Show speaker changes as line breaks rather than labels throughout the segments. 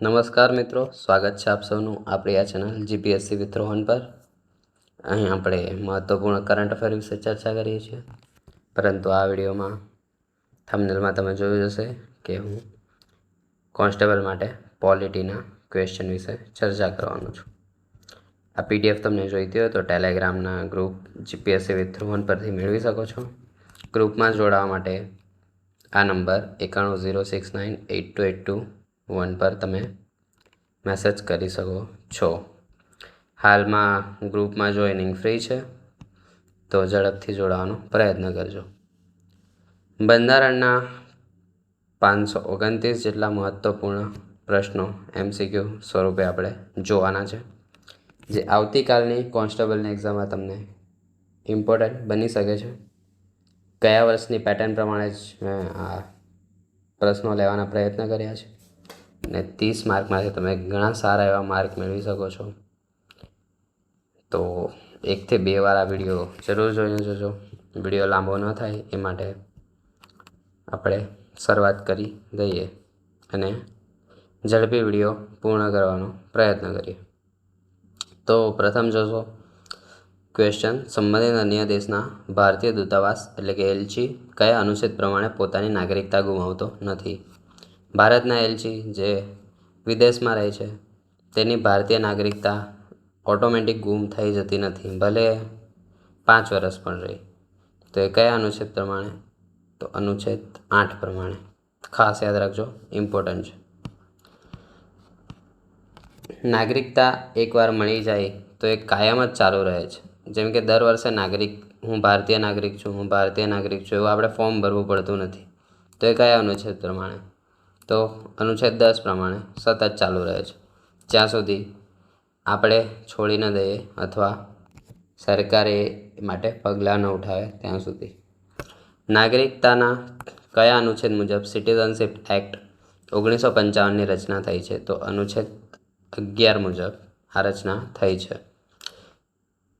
નમસ્કાર મિત્રો, સ્વાગત છે આપ સૌનું આપણી આ ચેનલ જીપીએસસી વિથ રોહન પર। અહીં આપણે મહત્ત્વપૂર્ણ કરંટ અફેર વિશે ચર્ચા કરીએ છીએ, પરંતુ આ વિડીયોમાં થંબનેલમાં તમે જોયું હશે કે હું કોન્સ્ટેબલ માટે પોલિટીના ક્વેશ્ચન વિશે ચર્ચા કરવાનો છું। આ પીડીએફ તમને જોઈતી હોય તો ટેલિગ્રામના ગ્રુપ જીપીએસસી વિથ રોહન પરથી મેળવી શકો છો। ગ્રુપમાં જોડાવા માટે આ નંબર 9106982821 પર તમે મેસેજ કરી શકો છો। હાલમાં ગ્રુપમાં જોઈનિંગ ફ્રી છે, તો ઝડપથી જોડાવાનો પ્રયત્ન કરજો। બંધારણના 529 જેટલા મહત્ત્વપૂર્ણ પ્રશ્નો એમસીક્યુ સ્વરૂપે આપણે જોવાના છે, જે આવતીકાલની કોન્સ્ટેબલની એક્ઝામમાં તમને ઇમ્પોર્ટન્ટ બની શકે છે। ગયા વર્ષની પેટર્ન પ્રમાણે જ મેં આ પ્રશ્નો લેવાના પ્રયત્ન કર્યા છે અને 30 માર્કમાંથી તમે ઘણા સારા એવા માર્ક મેળવી શકો છો। તો 1 થી 2 વાર આ વિડીયો જરૂર જોઈને જજો। વિડીયો લાંબો ન થાય એ માટે આપણે શરૂઆત કરી દઈએ અને ઝડપી વિડીયો પૂર્ણ કરવાનો પ્રયત્ન કરીએ। તો પ્રથમ જોશો ક્વેશ્ચન, સંબંધિત અન્ય દેશના ભારતીય દૂતાવાસ એટલે કે એલચી કયા અનુચ્છેદ પ્રમાણે પોતાની નાગરિકતા ગુમાવતો નથી? ભારતના એલચી જે વિદેશમાં રહે છે તેની ભારતીય નાગરિકતા ઓટોમેટિક ગુમ થઈ જતી નથી, ભલે 5 વર્ષ પણ રહી। તો એ કયા અનુચ્છેદ પ્રમાણે? તો અનુચ્છેદ 8 પ્રમાણે। ખાસ યાદ રાખજો, ઇમ્પોર્ટન્ટ છે। નાગરિકતા એકવાર મળી જાય તો એ કાયમ જ ચાલુ રહે છે। જેમ કે દર વર્ષે હું ભારતીય નાગરિક છું એવું આપણે ફોર્મ ભરવું પડતું નથી। તો એ કયા અનુચ્છેદ પ્રમાણે? તો અનુચ્છેદ 10 પ્રમાણે સતત ચાલુ રહે છે, જ્યાં સુધી આપણે છોડી ન દઈએ અથવા સરકાર એ માટે પગલાં ન ઉઠાવે ત્યાં સુધી। નાગરિકતાના કયા અનુચ્છેદ મુજબ સિટીઝનશીપ એક્ટ 1955ની રચના થઈ છે? તો અનુચ્છેદ 11 મુજબ આ રચના થઈ છે।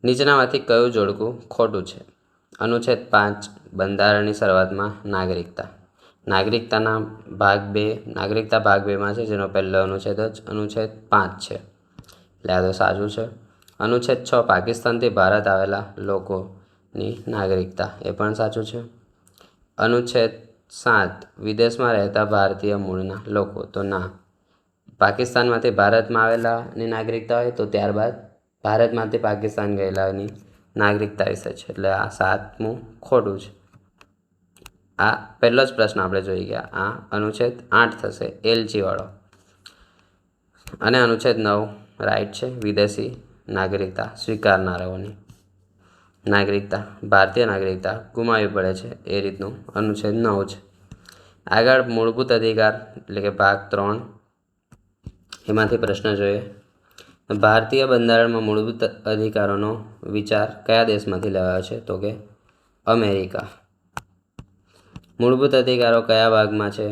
નીચેનામાંથી કયું જોડકું ખોટું છે? અનુચ્છેદ 5 બંધારણની શરૂઆતમાં નાગરિકતા ભાગ 2માં છે, જેનો પહેલો અનુચ્છેદ જ અનુચ્છેદ 5 છે, એટલે આ તો સાચું છે। અનુચ્છેદ 6 પાકિસ્તાનથી ભારત આવેલા લોકોની નાગરિકતા, એ પણ સાચું છે। અનુચ્છેદ 7 વિદેશમાં રહેતા ભારતીય મૂળના લોકો, તો ના, પાકિસ્તાનમાંથી ભારતમાં આવેલાની નાગરિકતા હોય તો ત્યારબાદ ભારતમાંથી પાકિસ્તાન ગયેલાની નાગરિકતા વિશે છે, એટલે આ 7મું ખોટું છે। આ પહેલો જ પ્રશ્ન આપણે જોઈ ગયા। આ અનુચ્છેદ 8 થશે, એલચી વાળો। અને અનુચ્છેદ 9 રાઈટ છે, વિદેશી નાગરિકતા સ્વીકારનારાઓની નાગરિકતા, ભારતીય નાગરિકતા ગુમાવવી પડે છે એ રીતનું અનુચ્છેદ 9 છે। આગળ મૂળભૂત અધિકાર એટલે કે ભાગ 3, એમાંથી પ્રશ્ન જોઈએ। ભારતીય બંધારણમાં મૂળભૂત અધિકારોનો વિચાર કયા દેશમાંથી લેવાયો છે? તો કે અમેરિકા। મૂળભૂત અધિકારો કયા ભાગમાં છે?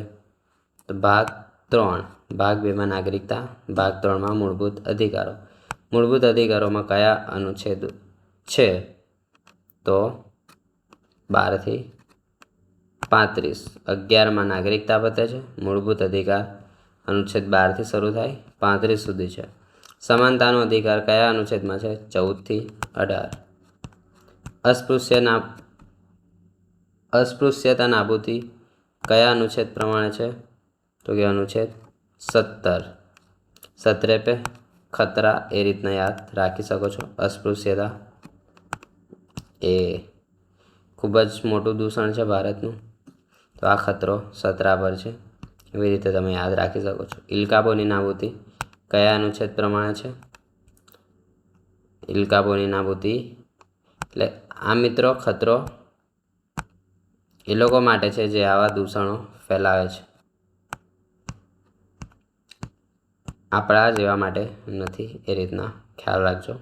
તો ભાગ 3, ભાગ 2માં નાગરિકતા, ભાગ 3માં મૂળભૂત અધિકારો। મૂળભૂત અધિકારોમાં કયા અનુચ્છેદ છે? તો 12 થી 35। 11માં નાગરિકતા પતે છે, મૂળભૂત અધિકાર અનુચ્છેદ 12 થી શરૂ થાય 35 સુધી છે। સમાનતાનો અધિકાર કયા અનુચ્છેદમાં છે? 14 થી 18। અસ્પૃશ્યતા નાબૂદી કયા અનુચ્છેદ પ્રમાણે છે? તો કે અનુચ્છેદ 17। 17 पे ખતરા એ રીતના યાદ રાખી શકો છો। અસ્પૃશ્યતા એ ખૂબ જ મોટું દૂષણ છે ભારતનું, તો આ ખતરો 17 પર છે, એવી રીતે તમે યાદ રાખી શકો છો। ઇલકાબોની નાબૂદી કયા અનુચ્છેદ પ્રમાણે છે? ઇલકાબોની નાબૂદી એટલે આ મિત્રો ખતરો એ લોકો માટે છે જે આવા દૂષણો ફેલાવે છે, આપણા જેવા માટે નથી, એ રીતના ખ્યાલ રાખજો।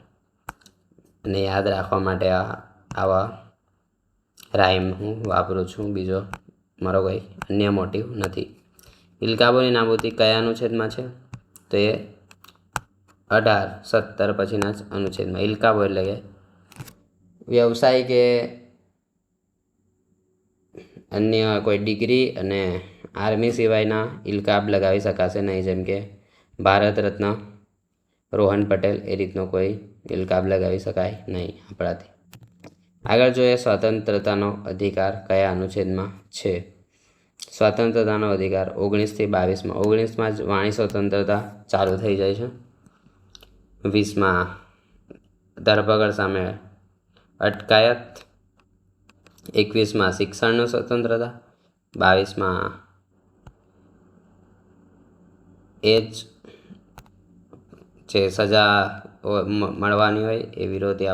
અને યાદ રાખવા માટે આવા રાઇમ હું વાપરું છું, બીજો મારો કોઈ અન્ય મોટિવ નથી। ઇલકાબોની નાબૂદી કયા અનુચ્છેદમાં છે? તો એ 18, 17 પછીના જ અનુચ્છેદમાં। ઇલકાબો એટલે કે વ્યવસાય કે અન્ય કોઈ ડિગ્રી અને આર્મી સિવાયના ઇલકાબ લગાવી શકાશે નહીં, જેમ કે ભારત રત્ન રોહન પટેલ, એ રીતનો કોઈ ઇલકાબ લગાવી શકાય નહીં આપણાથી. આગળ જોઈએ સ્વતંત્રતાનો અધિકાર કયા અનુચ્છેદમાં છે. સ્વતંત્રતાનો અધિકાર 19 થી 22માં. 19માં જ વાણી સ્વતંત્રતા ચાલુ થઈ જાય છે. 20માં ધરપકડ સામે અટકાયત. 21માં શિક્ષણની સ્વતંત્રતા. 22માં એ જ જે સજા મળવાની હોય એ વિરોધી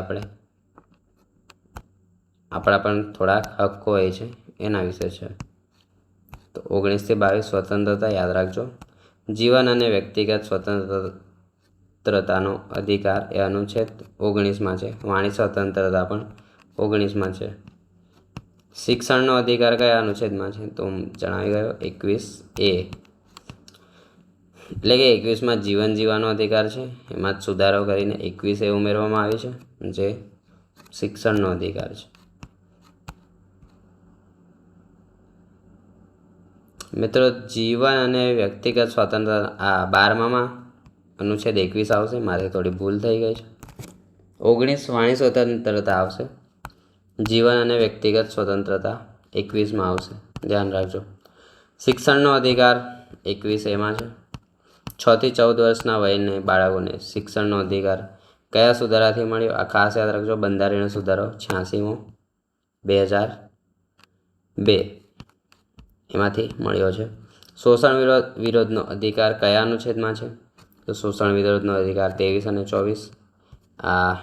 આપણા પણ થોડાક હક્કો હોય છે એના વિશે છે. તો 19 થી 22 સ્વતંત્રતા યાદ રાખજો. જીવન અને વ્યક્તિગત સ્વતંત્રતાનો અધિકાર એ અનુચ્છેદ 19માં છે. વાણી સ્વતંત્રતા પણ 19માં છે. શિક્ષણનો અધિકાર કયા અનુચ્છેદમાં છે તો જણાવી ગયો 21A. એટલે કે 21માં જીવન જીવવાનો અધિકાર છે, એમાં જ સુધારો કરીને 21A ઉમેરવામાં આવી છે, જે શિક્ષણનો અધિકાર છે. મિત્રો જીવન અને વ્યક્તિગત સ્વતંત્રતા આ 12માં અનુચ્છેદ 21 આવશે. મારે થોડી ભૂલ થઈ ગઈ છે. 19 વાણી સ્વતંત્રતા આવશે. જીવન અને વ્યક્તિગત સ્વતંત્રતા 21માં આવશે, ધ્યાન રાખજો. શિક્ષણનો અધિકાર 21Aમાં છે. 6 થી 14 વર્ષના વયને બાળકોને શિક્ષણનો અધિકાર કયા સુધારાથી મળ્યો? આ ખાસ યાદ રાખજો. બંધારણીય સુધારો 86મો 2002 એમાંથી મળ્યો છે. શોષણ વિરોધનો અધિકાર કયા અનુચ્છેદમાં છે? તો શોષણ વિરોધનો અધિકાર 23 અને 24. આ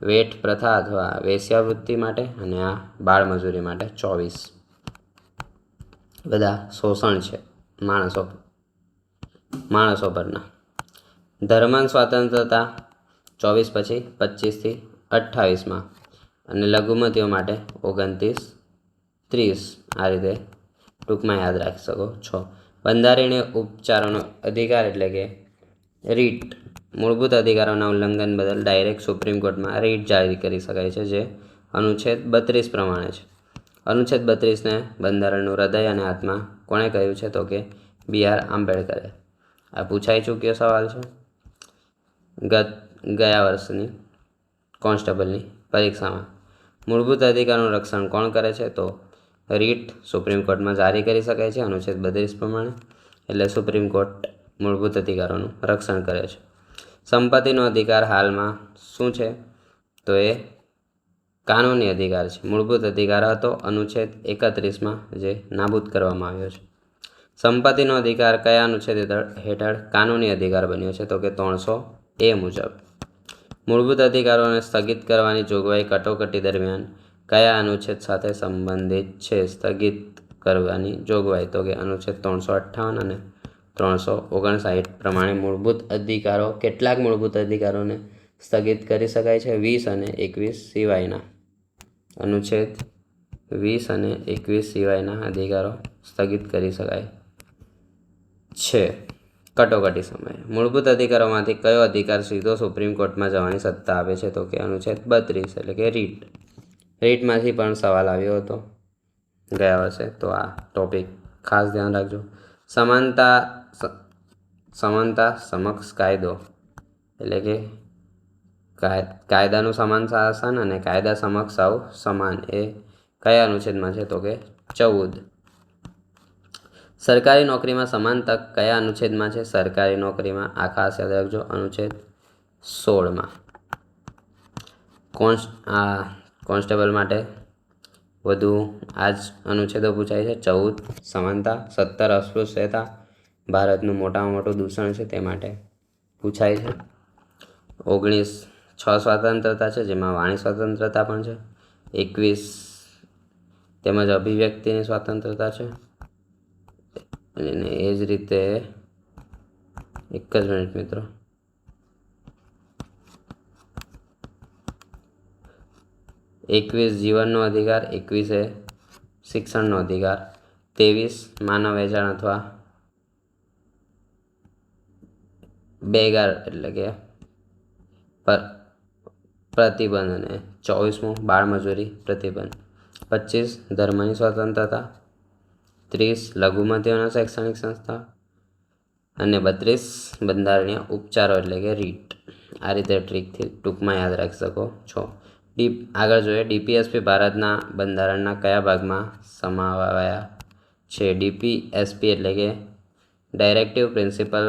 વેઠ પ્રથા અથવા વેશ્યાવૃત્તિ માટે અને આ બાળમજૂરી માટે 24. બધા શોષણ છે માણસો પરના. ધર્મની સ્વતંત્રતા 24 પછી 25 થી 28માં અને લઘુમતીઓ માટે 29, 30. આ રીતે ટૂંકમાં યાદ રાખી શકો છો. બંધારણીય ઉપચારોનો અધિકાર એટલે કે રીટ. મૂળભૂત અધિકારોના ઉલ્લંઘન બદલ ડાયરેક્ટ સુપ્રીમ કોર્ટમાં રીટ જારી કરી શકાય છે, જે અનુચ્છેદ 32 પ્રમાણે છે. અનુચ્છેદ 32ને બંધારણનું હૃદય અને આત્મા કોણે કહ્યું છે? તો કે B.R. આંબેડકરે. આ પૂછાઈ ચૂક્યો સવાલ છે ગયા વર્ષની કોન્સ્ટેબલની પરીક્ષામાં. મૂળભૂત અધિકારોનું રક્ષણ કોણ કરે છે? તો રીટ સુપ્રીમ કોર્ટમાં જારી કરી શકાય છે અનુચ્છેદ 32 પ્રમાણે. એટલે સુપ્રીમ કોર્ટ મૂળભૂત અધિકારોનું રક્ષણ કરે છે. સંપત્તિનો અધિકાર હાલમાં શું છે? તો એ કાનૂની અધિકાર છે. મૂળભૂત અધિકાર હતો અનુચ્છેદ 31માં, જે નાબૂદ કરવામાં આવ્યો છે. સંપત્તિનો અધિકાર કયા અનુચ્છેદ હેઠળ કાનૂની અધિકાર બન્યો છે? તો કે 300A મુજબ. મૂળભૂત અધિકારોને સ્થગિત કરવાની જોગવાઈ કટોકટી દરમિયાન કયા અનુચ્છેદ સાથે સંબંધિત છે? સ્થગિત કરવાની જોગવાઈ તો કે અનુચ્છેદ 358 અને 359 પ્રમાણે મૂળભૂત અધિકારો. કેટલાક મૂળભૂત અધિકારોને સ્થગિત કરી શકાય છે? 20 અને 21 સિવાયના. અનુચ્છેદ 20 અને 21 સિવાયના અધિકારો સ્થગિત કરી શકાય છે કટોકટી સમયે. મૂળભૂત અધિકારોમાંથી કયો અધિકાર સીધો સુપ્રીમ કોર્ટમાં જવાની સત્તા આપે છે? તો કે અનુચ્છેદ 32 એટલે કે રીટ. રીટમાંથી પણ સવાલ આવ્યો હતો ગયા વર્ષે, તો આ ટોપિક ખાસ ધ્યાન રાખજો. સમાનતા સમક્ષ કાયદો એટલે કે કાયદાનું સમાન શાસન અને કાયદા સમક્ષ સૌ સમાન એ કયા અનુચ્છેદમાં છે? તો કે 14. સરકારી નોકરીમાં સમાન તક કયા અનુચ્છેદમાં છે? સરકારી નોકરીમાં આ ખાસ યાદ રાખજો અનુચ્છેદ 16માં. કોન્સ્ટેબલ માટે વધુ આ જ અનુચ્છેદો પૂછાય છે. 14 સમાનતા, 17 અસ્પૃશ્યતા, ભારતનું મોટામાં મોટું દૂષણ છે તે માટે પૂછાય છે. 19 6 સ્વતંત્રતા છે, જેમાં વાણી સ્વતંત્રતા પણ છે. 21 તેમજ અભિવ્યક્તિની સ્વતંત્રતા છે. અને એ જ રીતે એક જ મિનિટ મિત્રો, 21 જીવનનો અધિકાર, 21 એ શિક્ષણનો અધિકાર, 23 માનવ વેચાણ અથવા બેગાર એટલે કે પ્રતિબંધ અને 24મું બાળમજૂરી પ્રતિબંધ. 25 ધર્મની સ્વતંત્રતા, 30 લઘુમતીઓના શૈક્ષણિક સંસ્થા, અને 32 બંધારણીય ઉપચારો એટલે કે રીટ. આ રીતે ટ્રીકથી ટૂંકમાં યાદ રાખી શકો છો. આગળ જોઈએ ડીપીએસપી ભારતના બંધારણના કયા ભાગમાં સમાવાયા છે? ડીપીએસપી એટલે કે ડાયરેક્ટિવ પ્રિન્સિપલ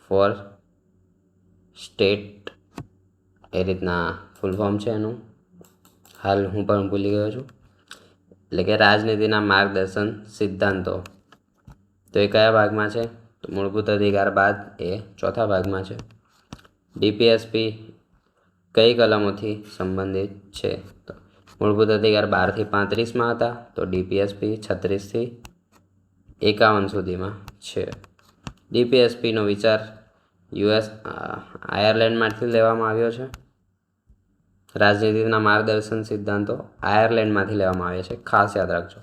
ફોર સ્ટેટ, એ રીતના ફૂલ ફોર્મ છે એનું. હાલ હું પણ ભૂલી ગયો છું. એટલે કે રાજનીતિના માર્ગદર્શન સિદ્ધાંતો. તો એ કયા ભાગમાં છે? તો મૂળભૂત અધિકાર બાદ એ ચોથા ભાગમાં છે. ડીપીએસપી કઈ કલમોથી સંબંધિત છે? તો મૂળભૂત અધિકાર 12 થી 35માં હતા, તો ડીપીએસપી 36 થી 51 સુધીમાં છે. ડીપીએસપીનો વિચાર આયર્લેન્ડમાંથી લેવામાં આવ્યો છે. રાજનીતિના માર્ગદર્શન સિદ્ધાંતો આયર્લેન્ડમાંથી લેવામાં આવ્યા છે, ખાસ યાદ રાખજો.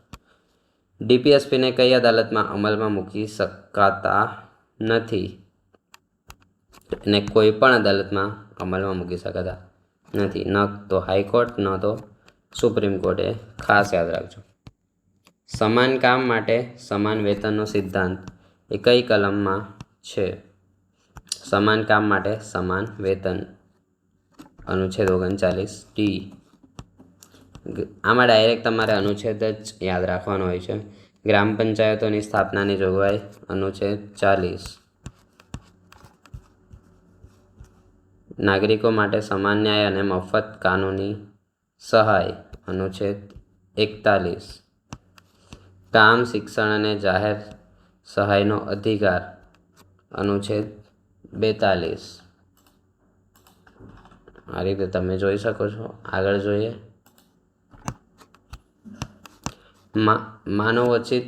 ડીપીએસપીને કઈ અદાલતમાં અમલમાં મૂકી શકાતા નથી? એને કોઈ પણ અદાલતમાં અમલમાં મૂકી શકાતા નથી, ન તો હાઈકોર્ટ ન તો સુપ્રીમ કોર્ટ, એ ખાસ યાદ રાખજો. સમાન કામ માટે સમાન વેતનનો સિદ્ધાંત એ કઈ કલમમાં છે? સમાન કામ માટે સમાન વેતન, અનુચ્છેદ 39D. આમાં ડાયરેક્ટ તમારે અનુચ્છેદ જ યાદ રાખવાનો હોય છે. ગ્રામ પંચાયતોની સ્થાપનાની જોગવાઈ અનુચ્છેદ 40. નાગરિકો માટે સમાન ન્યાય અને મફત કાનૂની સહાય અનુચ્છેદ 41. કામ, શિક્ષણ અને જાહેર સહાયનો અધિકાર અનુચ્છેદ 42. આ રીતે તમે જોઈ શકો છો. આગળ જોઈએ માનવોચિત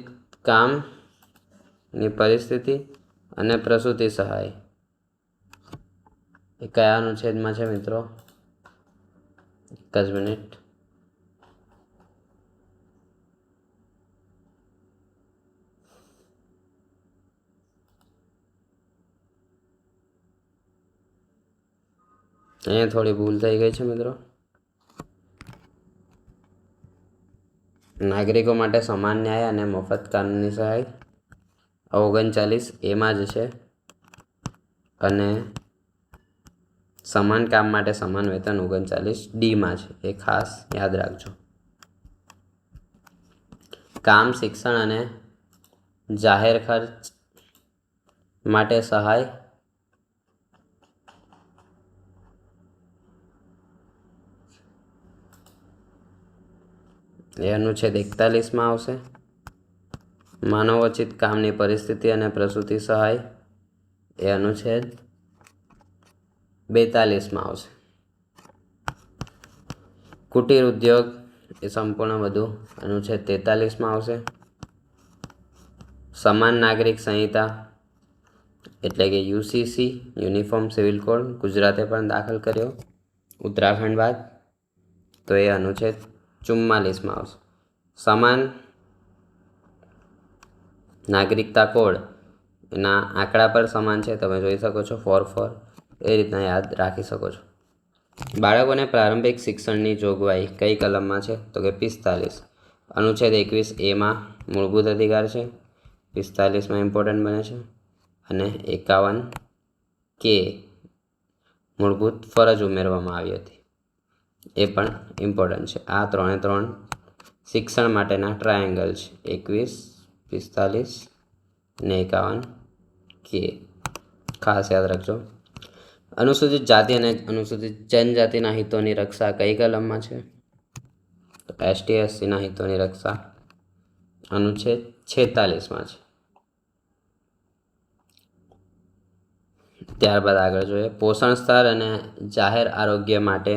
કામની પરિસ્થિતિ અને પ્રસૂતિ સહાય. એ કયા અનુચ્છેદમાં છે મિત્રો? એક જ મિનિટ. અહીંયા થોડી ભૂલ થઈ ગઈ છે મિત્રો. નાગરિકો માટે સમાન ન્યાય અને મફત કાનૂની સહાય 39 એમાં જ છે, અને સમાન કામ માટે સમાન વેતન 39D માં છે. એ ખાસ યાદ રાખજો. કામ, શિક્ષણ અને જાહેર ખર્ચ માટે સહાય એ અનુચ્છેદ 41માં આવશે. માનવોચિત કામની પરિસ્થિતિ અને પ્રસૂતિ સહાય એ અનુચ્છેદ 42માં આવશે. કુટીર ઉદ્યોગ એ સંપૂર્ણ બધું અનુચ્છેદ 43માં આવશે. સમાન નાગરિક સંહિતા એટલે કે યુસીસી, યુનિફોર્મ સિવિલ કોડ, ગુજરાતે પણ દાખલ કર્યો ઉત્તરાખંડ બાદ, તો એ અનુચ્છેદ 44માં આવશે. સમાન નાગરિકતા કોડ એના આંકડા પર સમાન છે, તમે જોઈ શકો છો 4 એ રીતના યાદ રાખી શકો છો. બાળકોને પ્રારંભિક શિક્ષણની જોગવાઈ કઈ કલમમાં છે? તો કે 45. અનુચ્છેદ 21A મૂળભૂત અધિકાર છે, 45માં ઇમ્પોર્ટન્ટ બને છે. અને 51K મૂળભૂત ફરજ ઉમેરવામાં આવી હતી, એ પણ ઇમ્પોર્ટન્ટ છે. આ 3 શિક્ષણ માટેના ટ્રાયેંગલ છે, 21, 45 અને 51K. ખાસ યાદ રાખજો. અનુસૂચિત જાતિ અને અનુસૂચિત જનજાતિના હિતોની રક્ષા કઈ કલમમાં છે? તો ST/SCના હિતોની રક્ષા અનુચ્છેદ 46માં છે. ત્યારબાદ આગળ જોઈએ પોષણ સ્તર અને જાહેર આરોગ્ય માટે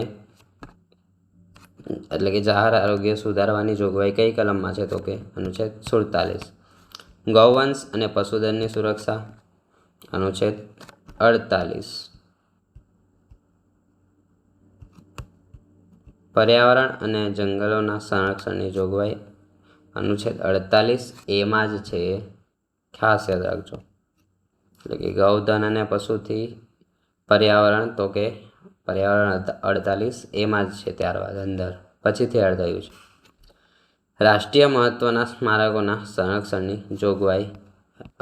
એટલે કે જાહેર આરોગ્ય સુધારવાની જોગવાઈ કઈ કલમમાં છે? તો કે અનુચ્છેદ 47. ગૌવંશ અને પશુધનની સુરક્ષા અનુચ્છેદ 48. પર્યાવરણ અને જંગલોના સંરક્ષણની જોગવાઈ અનુચ્છેદ 48A જ છે, ખાસ યાદ રાખજો. એટલે કે ગૌધન અને પશુથી પર્યાવરણ, તો કે પર્યાવરણ 48A જ છે. ત્યારબાદ અંદર પછીથી એડ થયું છે. રાષ્ટ્રીય મહત્વના સ્મારકોના સંરક્ષણની જોગવાઈ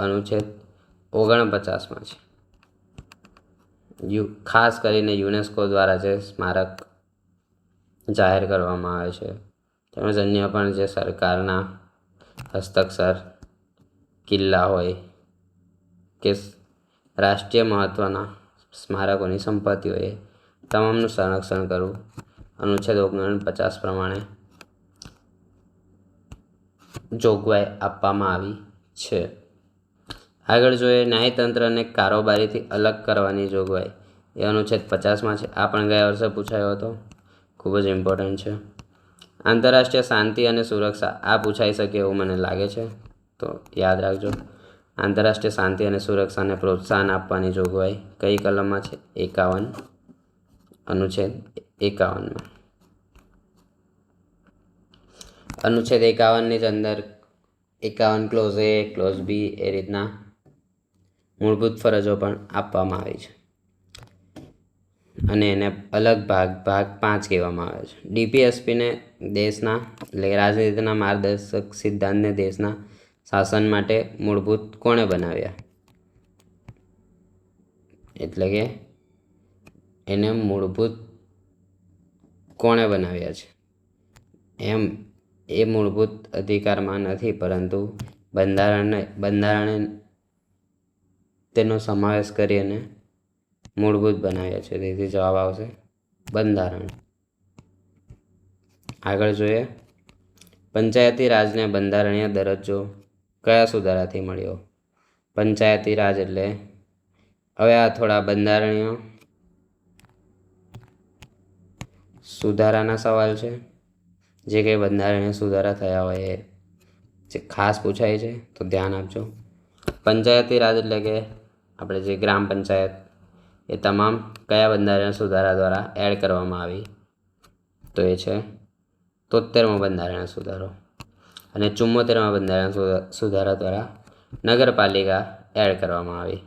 અનુચ્છેદ 49માં છે. ખાસ કરીને યુનેસ્કો દ્વારા જે સ્મારક જાહેર કરવામાં આવે છે તેમજ અન્ય પણ જે સરકારના હસ્તાક્ષર કિલ્લા હોય કે રાષ્ટ્રીય મહત્ત્વના સ્મારકોની સંપત્તિ હોય તમામનું સંરક્ષણ કરવું અનુચ્છેદ 49 પ્રમાણે જોગવાઈ આપવામાં આવી છે. આગળ જોઈએ ન્યાયતંત્રને કારોબારીથી અલગ કરવાની જોગવાઈ એ અનુચ્છેદ 50માં છે. આ પણ ગયા વર્ષે પૂછાયો હતો, ખૂબ જ ઇમ્પોર્ટન્ટ છે. આંતરરાષ્ટ્રીય શાંતિ અને સુરક્ષા આ પૂછાઈ શકે એવું મને લાગે છે, તો યાદ રાખજો. આંતરરાષ્ટ્રીય શાંતિ અને સુરક્ષાને પ્રોત્સાહન આપવાની જોગવાઈ કઈ કલમમાં છે? 51, અનુચ્છેદ 51માં. અનુચ્છેદ 51ની જ અંદર 51 ક્લોઝ A, ક્લોઝ B એ રીતના મૂળભૂત ફરજો પણ આપવામાં આવી છે અને એને અલગ ભાગ 5 કહેવામાં આવે છે. DPSPને દેશના એટલે રાજનીતિના માર્ગદર્શક સિદ્ધાંતને દેશના શાસન માટે મૂળભૂત કોણે બનાવ્યા? એટલે કે એને મૂળભૂત કોણે બનાવ્યા છે? એ મૂળભૂત અધિકારમાં નથી, પરંતુ બંધારણે તેનો સમાવેશ કરી અને મૂળભૂત બનાવ્યા છે. તેથી જવાબ આવશે બંધારણ. આગળ જોઈએ પંચાયતી રાજને બંધારણીય દરજ્જો કયા સુધારાથી મળ્યો? પંચાયતી રાજ એટલે હવે આ થોડા બંધારણીય સુધારાના સવાલ છે. જે કંઈ બંધારણીય સુધારા થયા હોય એ જે ખાસ પૂછાય છે તો ધ્યાન આપજો. પંચાયતી રાજ એટલે કે આપણે જે ગ્રામ પંચાયત એ તમામ કયા બંધારણીય સુધારા દ્વારા એડ કરવામાં આવી? તો એ છે 73મો બંધારણીય સુધારો અને 74મા બંધારણીય સુધારા દ્વારા નગરપાલિકા એડ કરવામાં આવી.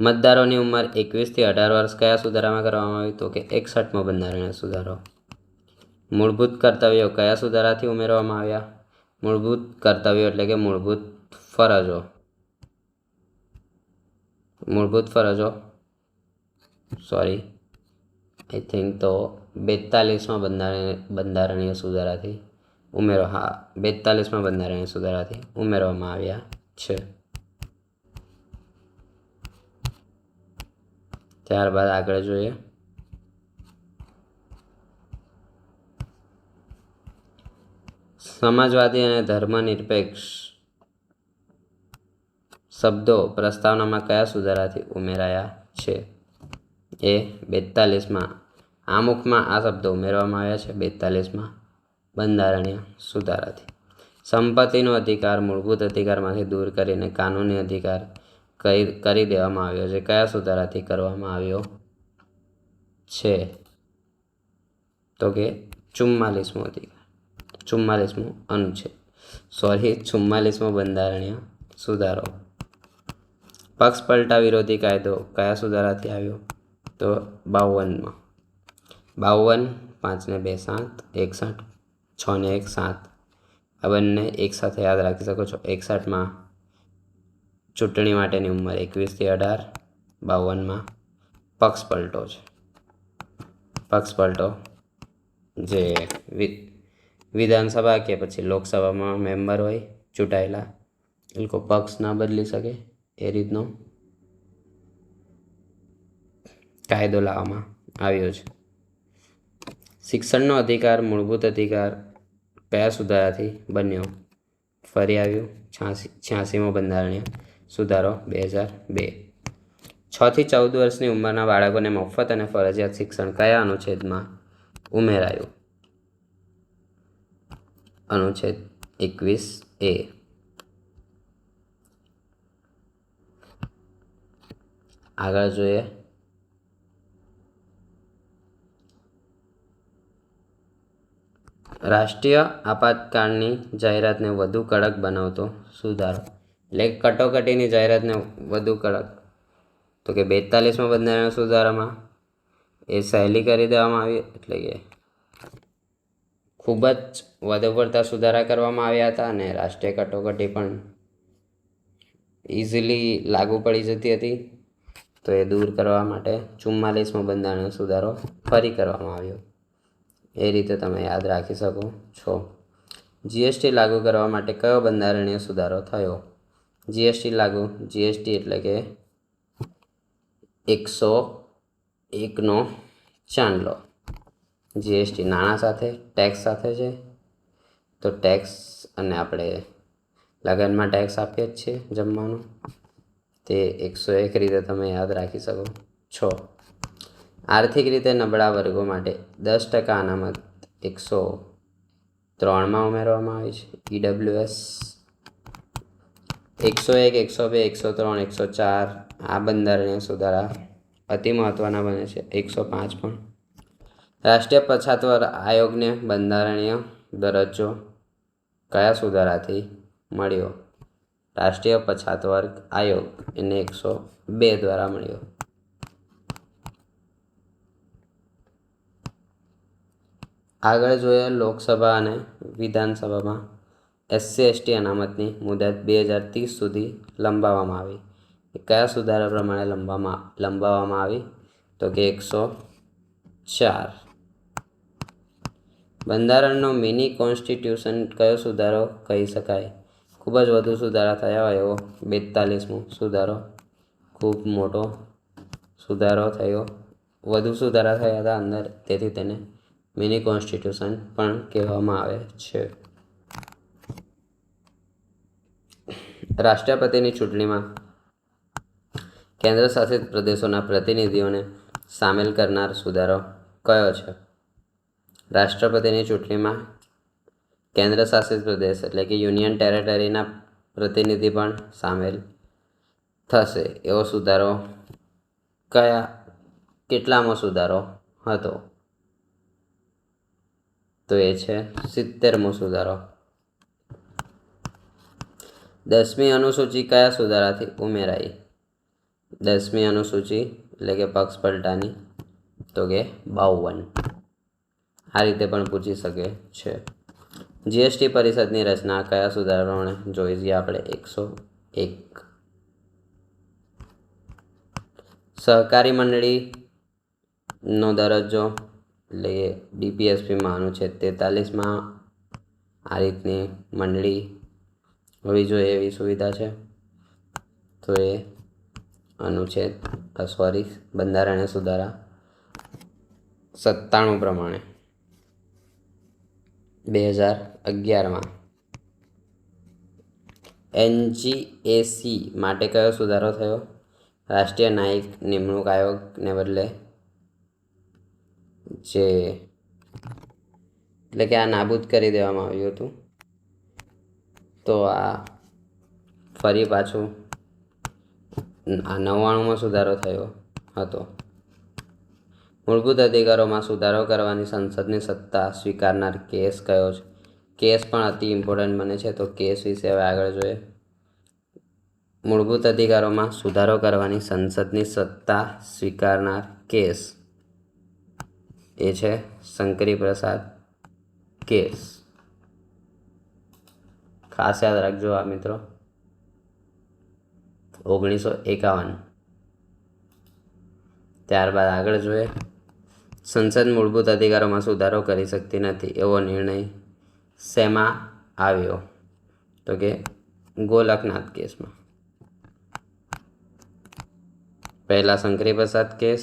મતદારોની ઉંમર 21 થી 18 વર્ષ કયા સુધારામાં કરવામાં આવી? તો કે 61મો બંધારણીય સુધારો. મૂળભૂત કર્તવ્યો કયા સુધારાથી ઉમેરવામાં આવ્યા? મૂળભૂત કર્તવ્યો એટલે કે મૂળભૂત ફરજો. આઈ થિંક તો 42મા બંધારણીય સુધારાથી 42મા બંધારણીય સુધારાથી ઉમેરવામાં આવ્યા છે. ત્યારબાદ આગળ જોઈએ સમાજવાદી અને ધર્મનિરપેક્ષ શબ્દો પ્રસ્તાવનામાં કયા સુધારાથી ઉમેરાયા છે? એ 42મા આમુખમાં આ શબ્દો ઉમેરવામાં આવ્યા છે 42મા બંધારણીય સુધારાથી. સંપત્તિનો અધિકાર મૂળભૂત અધિકારમાંથી દૂર કરીને કાનૂની અધિકાર કરી દેવામાં આવ્યો છે. કયા સુધારાથી કરવામાં આવ્યો છે? તો કે 44મો અનુચ્છેદ 44મો બંધારણીય સુધારો. પક્ષ પલટા વિરોધી કાયદો કયા સુધારાથી આવ્યો? તો 52માં. 52, 5 ને 2 7, 61, 6 ને 1 7. આ બંને એક સાથે યાદ રાખી શકો છો. 61માં ચૂંટણી માટેની ઉંમર 21 થી 18, 52માં પક્ષ પલટો છે. પક્ષ પલટો જે વિધાનસભા કે પછી લોકસભામાં મેમ્બર હોય ચૂંટાયેલા એ લોકો પક્ષ ના બદલી શકે એ રીતનો કાયદો લાવવામાં આવ્યો છે. શિક્ષણનો અધિકાર મૂળભૂત અધિકાર કયા સુધારાથી બન્યો? ફરી આવ્યું 86મો બંધારણીય સુધારો 2002. 6 થી 14 વર્ષની ઉંમરના બાળકોને મફત અને ફરજિયાત શિક્ષણ કયા અનુચ્છેદમાં ઉમેરાયું? અનુચ્છેદ 21A. આગળ જોઈએ રાષ્ટ્રીય આપાતકાળની જાહેરાતને વધુ કડક બનાવતો સુધારો એટલે કટોકટીની જાહેરાતને વધુ કડક. તો કે 42મા બંધારણીય સુધારામાં એ સહેલી કરી દેવામાં આવી, એટલે કે ખૂબ જ વધુ પડતા સુધારા કરવામાં આવ્યા હતા અને રાષ્ટ્રીય કટોકટી પણ ઇઝીલી લાગુ પડી જતી હતી, તો એ દૂર કરવા માટે 44મો બંધારણીય સુધારો ફરી કરવામાં આવ્યો. એ રીતે તમે યાદ રાખી શકો છો. જીએસટી લાગુ કરવા માટે કયો બંધારણીય સુધારો થયો? જીએસટી એટલે કે 101નો ચાંદલો. જીએસટી નાણાં સાથે ટેક્સ સાથે છે, તો ટેક્સ અને આપણે લગ્નમાં ટેક્સ આપીએ જ છીએ જમવાનું, તે 101 રીતે તમે યાદ રાખી શકો છો. આર્થિક રીતે નબળા વર્ગો માટે 10% અનામત 103માં ઉમેરવામાં આવી છે. EWS 101, 102, 103, 104 આ બંધારણીય સુધારા અતિ મહત્ત્વના બને છે. 105 પણ. રાષ્ટ્રીય પછાત વર્ગ આયોગને બંધારણીય દરજ્જો કયા સુધારાથી મળ્યો? રાષ્ટ્રીય પછાત વર્ગ આયોગ એને 102 દ્વારા મળ્યો. આગળ જોઈએ લોકસભા અને વિધાનસભામાં SC/ST અનામતની મુદત 2030 સુધી લંબાવવામાં આવી. કયા સુધારા પ્રમાણે લંબાવવામાં આવી? તો કે 104. બંધારણનો મિની કોન્સ્ટિટ્યુશન કયો સુધારો કહી શકાય? ખૂબ જ વધુ સુધારા થયા હોય એવો 42મો સુધારો, ખૂબ મોટો સુધારો થયો, વધુ સુધારા થયા હતા અંદર, તેથી તેને મિની કોન્સ્ટિટ્યુશન પણ કહેવામાં આવે છે. રાષ્ટ્રપતિની ચૂંટણીમાં કેન્દ્ર શાસિત પ્રદેશોના પ્રતિનિધિઓને સામેલ કરનાર સુધારો કયો છે? રાષ્ટ્રપતિની ચૂંટણીમાં કેન્દ્ર શાસિત પ્રદેશ એટલે કે યુનિયન ટેરેટરીના પ્રતિનિધિ પણ સામેલ થશે એવો સુધારો કેટલામો સુધારો હતો? તો એ છે 70મો સુધારો. 10મી અનુસૂચિ કયા સુધારાથી ઉમેરાઈ? 10મી અનુસૂચિ એટલે કે પક્ષ પલટાની, તો કે 52. આ રીતે પણ પૂછી શકે છે. જીએસટી પરિષદની રચના કયા સુધારા પ્રમાણે જોઈએ આપણે? 101. સહકારી મંડળીનો દરજ્જો એટલે કે DPSPમાં અનુચ્છેદ 43માં આ રીતની મંડળી હોવી જોઈએ એવી સુવિધા છે. તો એ બંધારણીય સુધારા 97 પ્રમાણે 2011માં. NGAC માટે કયો સુધારો થયો? રાષ્ટ્રીય ન્યાયિક નિમણૂક આયોગને બદલે એટલે કે આ નાબૂદ કરી દેવામાં આવ્યું હતું, તો આ ફરી પાછું આ 99માં સુધારો થયો હતો. મૂળભૂત અધિકારોમાં સુધારો કરવાની સંસદની સત્તા સ્વીકારનાર કેસ કયો છે? કેસ પણ અતિ ઇમ્પોર્ટન્ટ બને છે, તો કેસ વિશે હવે આગળ જોઈએ. મૂળભૂત અધિકારોમાં સુધારો કરવાની સંસદની સત્તા સ્વીકારનાર કેસ એ છે શંકરી પ્રસાદ કેસ. ખાસ યાદ રાખજો આ મિત્રો. 1951. ત્યારબાદ આગળ જોઈએ. સંસદ મૂળભૂત અધિકારોમાં સુધારો કરી શકતી નથી એવો નિર્ણય શેમાં આવ્યો? તો કે ગોલકનાથ કેસમાં. પહેલા શંકરી પ્રસાદ કેસ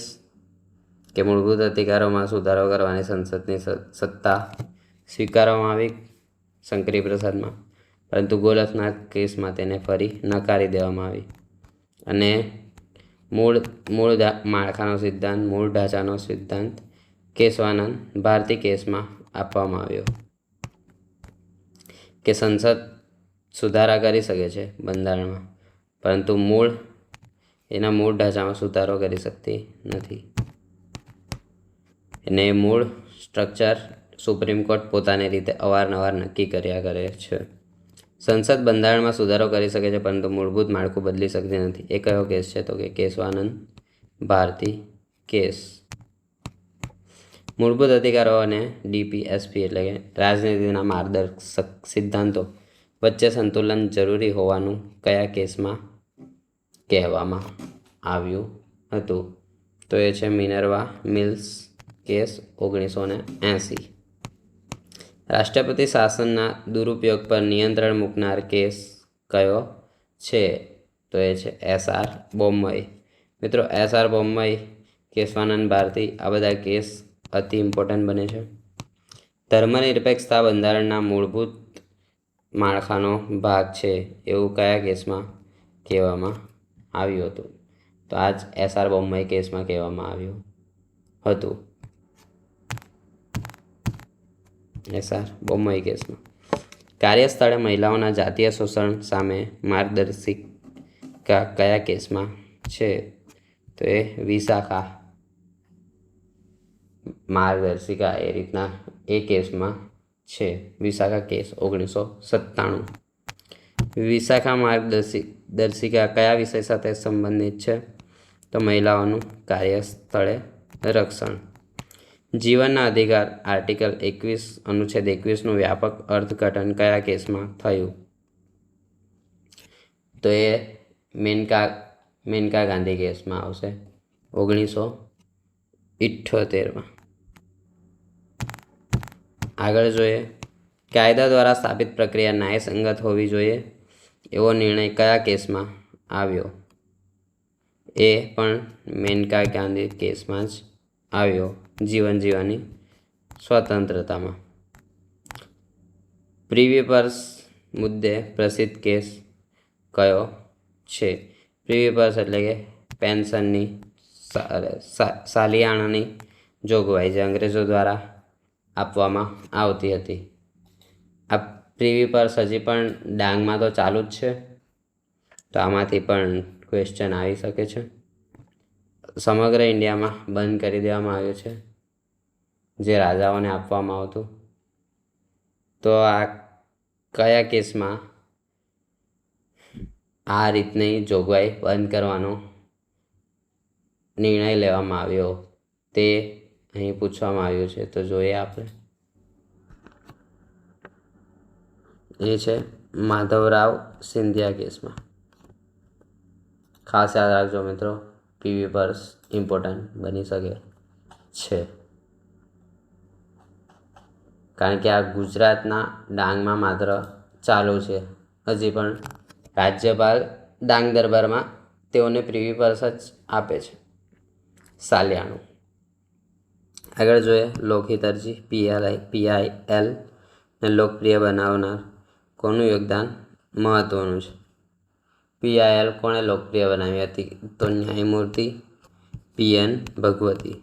કે મૂળભૂત અધિકારોમાં સુધારો કરવાની સંસદની સત્તા સ્વીકારવામાં આવી શંકરી પ્રસાદમાં, પરંતુ ગોલકનાથ કેસમાં તેને ફરી નકારી દેવામાં આવી અને મૂળ માળખાનો સિદ્ધાંત, મૂળ ઢાંચાનો સિદ્ધાંત કેશવાનંદ ભારતી કેસમાં આપવામાં આવ્યો કે સંસદ સુધારા કરી શકે છે બંધારણમાં, પરંતુ એના મૂળ ઢાંચામાં સુધારો કરી શકતી નથી. અને મૂળ સ્ટ્રક્ચર સુપ્રીમ કોર્ટ પોતાની રીતે અવારનવાર નક્કી કર્યા કરે છે. સંસદ બંધારણમાં સુધારો કરી શકે છે, પરંતુ મૂળભૂત માળખું બદલી શકતી નથી. એ કયો કેસ છે? તો કે કેશવાનંદ ભારતી કેસ. મૂળભૂત અધિકારો અને DPSP એટલે કે રાજનીતિના માર્ગદર્શક સિદ્ધાંતો વચ્ચે સંતુલન જરૂરી હોવાનું કયા કેસમાં કહેવામાં આવ્યું હતું? તો એ છે મિનર્વા મિલ્સ કેસ 1980. રાષ્ટ્રપતિ શાસનના દુરુપયોગ પર નિયંત્રણ મૂકનાર કેસ કયો છે? તો એ છે SR બોમ્મઈ. મિત્રો SR બોમ્મઈ, કેશવાનંદ ભારતી, આ બધા કેસ અતિ ઇમ્પોર્ટન્ટ બને છે. ધર્મનિરપેક્ષતા બંધારણના મૂળભૂત માળખાનો ભાગ છે એવું કયા કેસમાં કહેવામાં આવ્યું હતું? તો આ જ SR બોમ્મઈ કેસમાં કહેવામાં આવ્યું હતું. SR બોમ્મઈ કેસમાં. કાર્યસ્થળે મહિલાઓના જાતીય શોષણ સામે માર્ગદર્શિકા કયા કેસમાં છે? તો એ વિશાખા માર્ગદર્શિકા એ રીતના એ કેસમાં છે. વિશાખા કેસ 1997. વિશાખા માર્ગદર્શિકા કયા વિષય સાથે સંબંધિત છે? તો મહિલાઓનું કાર્યસ્થળે રક્ષણ. જીવનના અધિકાર આર્ટિકલ 21 અનુચ્છેદ 21નું વ્યાપક અર્થઘટન કયા કેસમાં થયું? તો એ મેનકા ગાંધી કેસમાં આવશે 1978માં. આગળ જોઈએ, કાયદા દ્વારા સ્થાપિત પ્રક્રિયા ન્યાયસંગત હોવી જોઈએ એવો નિર્ણય કયા કેસમાં આવ્યો? એ પણ મેનકા ગાંધી કેસમાં જ આવ્યો, જીવન જીવવાની સ્વતંત્રતામાં. પ્રીવી પર્સ મુદ્દે પ્રસિદ્ધ કેસ કયો છે? પ્રીવી પર્સ એટલે કે પેન્શનની સાલિયાણાની જોગવાઈ જે અંગ્રેજો દ્વારા આપવામાં આવતી હતી. આ પ્રીવી પર્સ હજી પણ ડાંગમાં તો ચાલુ જ છે, તો આમાંથી પણ ક્વેશ્ચન આવી શકે છે. સમગ્ર ઇન્ડિયામાં બંધ કરી દેવામાં આવ્યું છે જે રાજાઓને આપવામાં આવતું. તો આ કયા કેસમાં આ રીતની જોગવાઈ બંધ કરવાનો નિર્ણય લેવામાં આવ્યો તે અહીં પૂછવામાં આવ્યું છે? તો જોઈએ આપણે. એ છે માધવરાવ સિંધિયા કેસમાં. ખાસ યાદ રાખજો મિત્રો, પ્રીવી પર્સ ઇમ્પોર્ટન્ટ બની શકે છે કારણ કે આ ગુજરાતના ડાંગમાં માત્ર ચાલુ છે. હજી પણ રાજ્યપાલ ડાંગ દરબારમાં તેઓને પ્રીવી પર્સ જ આપે છે, સાલિયાણું. આગળ જોઈએ, લોકહિત અરજી PIL ને લોકપ્રિય બનાવનાર કોનું યોગદાન મહત્વનું છે? PIL કોણે લોકપ્રિય બનાવી હતી? તો ન્યાયમૂર્તિ PN ભગવતી.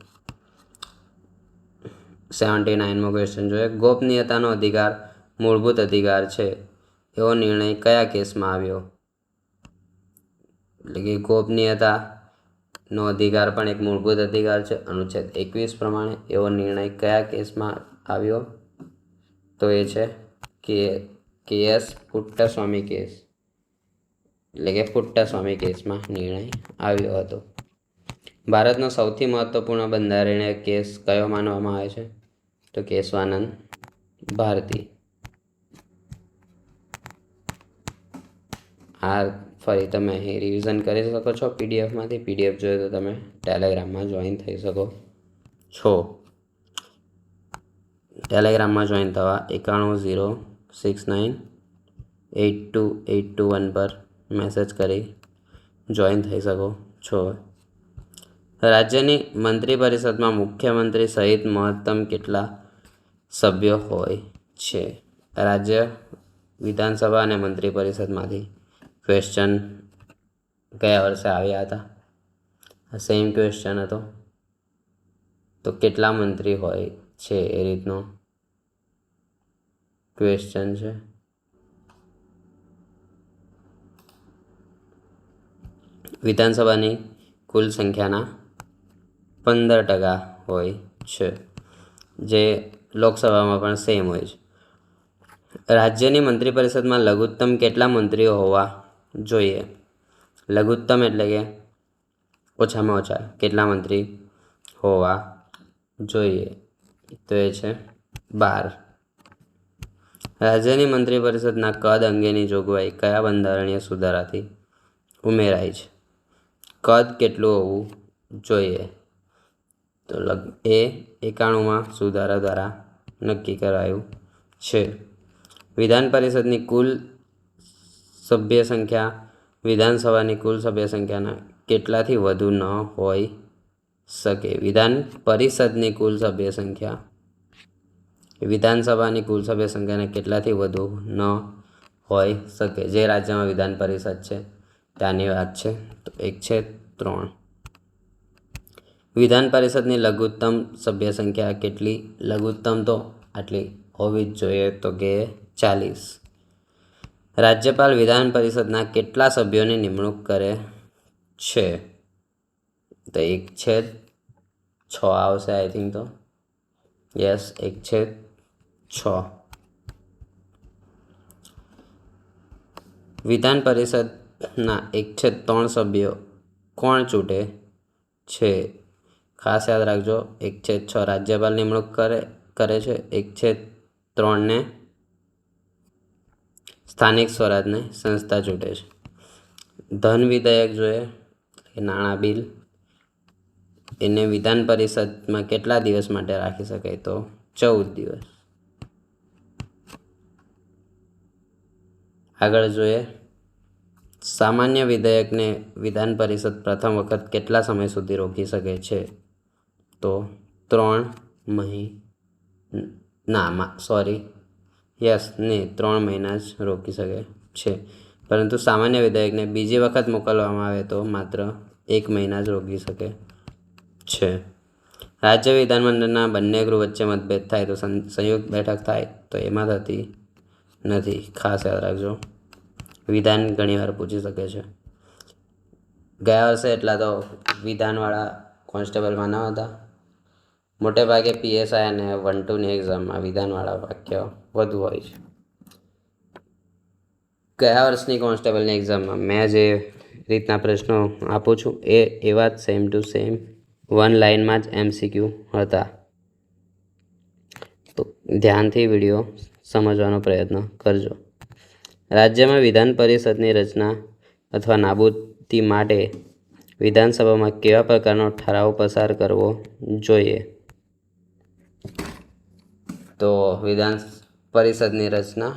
79મો ક્વેશ્ચન જોઈએ, ગોપનીયતાનો અધિકાર મૂળભૂત અધિકાર છે એવો નિર્ણય કયા કેસમાં આવ્યો? એટલે કે ગોપનીયતાનો અધિકાર પણ એક મૂળભૂત અધિકાર છે અનુચ્છેદ 21 પ્રમાણે. એવો નિર્ણય કયા કેસમાં આવ્યો? તો એ છે KS પુટ્ટાસ્વામી કેસ, એટલે કે પુટ્ટાસ્વામી કેસમાં નિર્ણય આવ્યો હતો. ભારતનો સૌથી મહત્વપૂર્ણ બંધારણીય કેસ કયો માનવામાં આવે છે? તો કેશવાનંદ ભારતી. આ ફરી તમે અહીં રિવિઝન કરી શકો છો પીડીએફમાંથી. પીડીએફ જોઈએ તો તમે ટેલિગ્રામમાં જોઈન થઈ શકો છો. ટેલિગ્રામમાં જોઈન થવા 9106982821 પર મેસેજ કરી જોઈન થઈ શકો છો. રાજ્યની મંત્રી પરિષદમાં મુખ્યમંત્રી સહિત મહત્તમ કેટલા સભ્યો હોય છે? રાજ્ય વિધાનસભા અને મંત્રી પરિષદમાંથી ક્વેશ્ચન ગયા વર્ષે આવ્યા હતા. સેમ ક્વેશ્ચન હતો. તો કેટલા મંત્રી હોય છે એ રીતનો ક્વેશ્ચન છે. વિધાનસભાની કુલ સંખ્યાના 15% હોય છે, જે લોકસભામાં પણ સેમ હોય છે. રાજ્યની મંત્રી પરિષદમાં લઘુત્તમ કેટલા મંત્રીઓ હોવા જોઈએ? લઘુત્તમ એટલે કે ઓછામાં ઓછા કેટલા મંત્રી હોવા જોઈએ? તો એ છે 12. રાજ્યની મંત્રી પરિષદના કદ અંગેની જોગવાઈ કયા બંધારણીય સુધારાથી ઉમેરાઈ છે? કદ કેટલું હોવું જોઈએ? તો એ 91માં સુધારા દ્વારા નક્કી કરાયું છે. વિધાન પરિષદની કુલ સભ્ય સંખ્યા વિધાનસભાની કુલ સભ્ય સંખ્યાના કેટલાથી વધુ ન હોઈ શકે? વિધાન પરિષદની કુલ સભ્ય સંખ્યા વિધાનસભાની કુલ સભ્ય સંખ્યાના કેટલાથી વધુ ન હોઈ શકે? જે રાજ્યમાં વિધાન પરિષદ છે ત્યાંની વાત છે. તો 1/3. વિધાન પરિષદની લઘુત્તમ સભ્ય સંખ્યા કેટલી? લઘુત્તમ તો આટલી હોવી જ જોઈએ, તો કે 40. રાજ્યપાલ વિધાન પરિષદના કેટલા સભ્યોની નિમણૂક કરે છે? તો 1/6 આવશે આઈ થિંક. તો યસ, 1/6. વિધાન પરિષદના 1/3 સભ્યો કોણ ચૂંટે છે? ખાસ યાદ રાખજો, 1/6 રાજ્યપાલ નિમણૂક કરે છે, 1/3 ને સ્થાનિક સ્વરાજની સંસ્થા ચૂંટે છે. ધન વિધેયક જોઈએ કે નાણાં બિલ, એને વિધાન પરિષદમાં કેટલા દિવસ માટે રાખી શકાય? તો 14 દિવસ. આગળ જોઈએ, સામાન્ય વિધેયકને વિધાન પરિષદ પ્રથમ વખત કેટલા સમય સુધી રોકી શકે છે? તો 3 મહિના જ રોકી શકે છે. પરંતુ સામાન્ય વિધેયકને બીજી વખત મોકલવામાં આવે તો માત્ર 1 મહિના જ રોકી શકે છે. રાજ્ય વિધાનમંડળના બંને ગૃહ વચ્ચે મતભેદ થાય તો સંયુક્ત બેઠક થાય, તો એમાં થતી નથી. ખાસ યાદ રાખજો, વિધાન ઘણીવાર પૂછી શકે છે. ગયા વર્ષે એટલા તો વિધાનવાળા કોન્સ્ટેબલમાં ન હતા. મોટે ભાગે PSI અને 1-2ની એક્ઝામમાં વિધાનવાળા વાક્ય વધુ હોય છે. ગયા વર્ષની કોન્સ્ટેબલની એક્ઝામમાં મેં જે રીતના પ્રશ્નો આપું છું એવા જ સેમ ટુ સેમ 1 લાઇનમાં જ MCQ હતા. તો ધ્યાનથી વિડીયો સમજવાનો પ્રયત્ન કરજો. રાજ્યમાં વિધાન પરિષદની રચના અથવા નાબૂદી માટે વિધાનસભામાં કેવા પ્રકારનો ઠરાવ પસાર કરવો જોઈએ? તો વિધાન પરિષદની રચના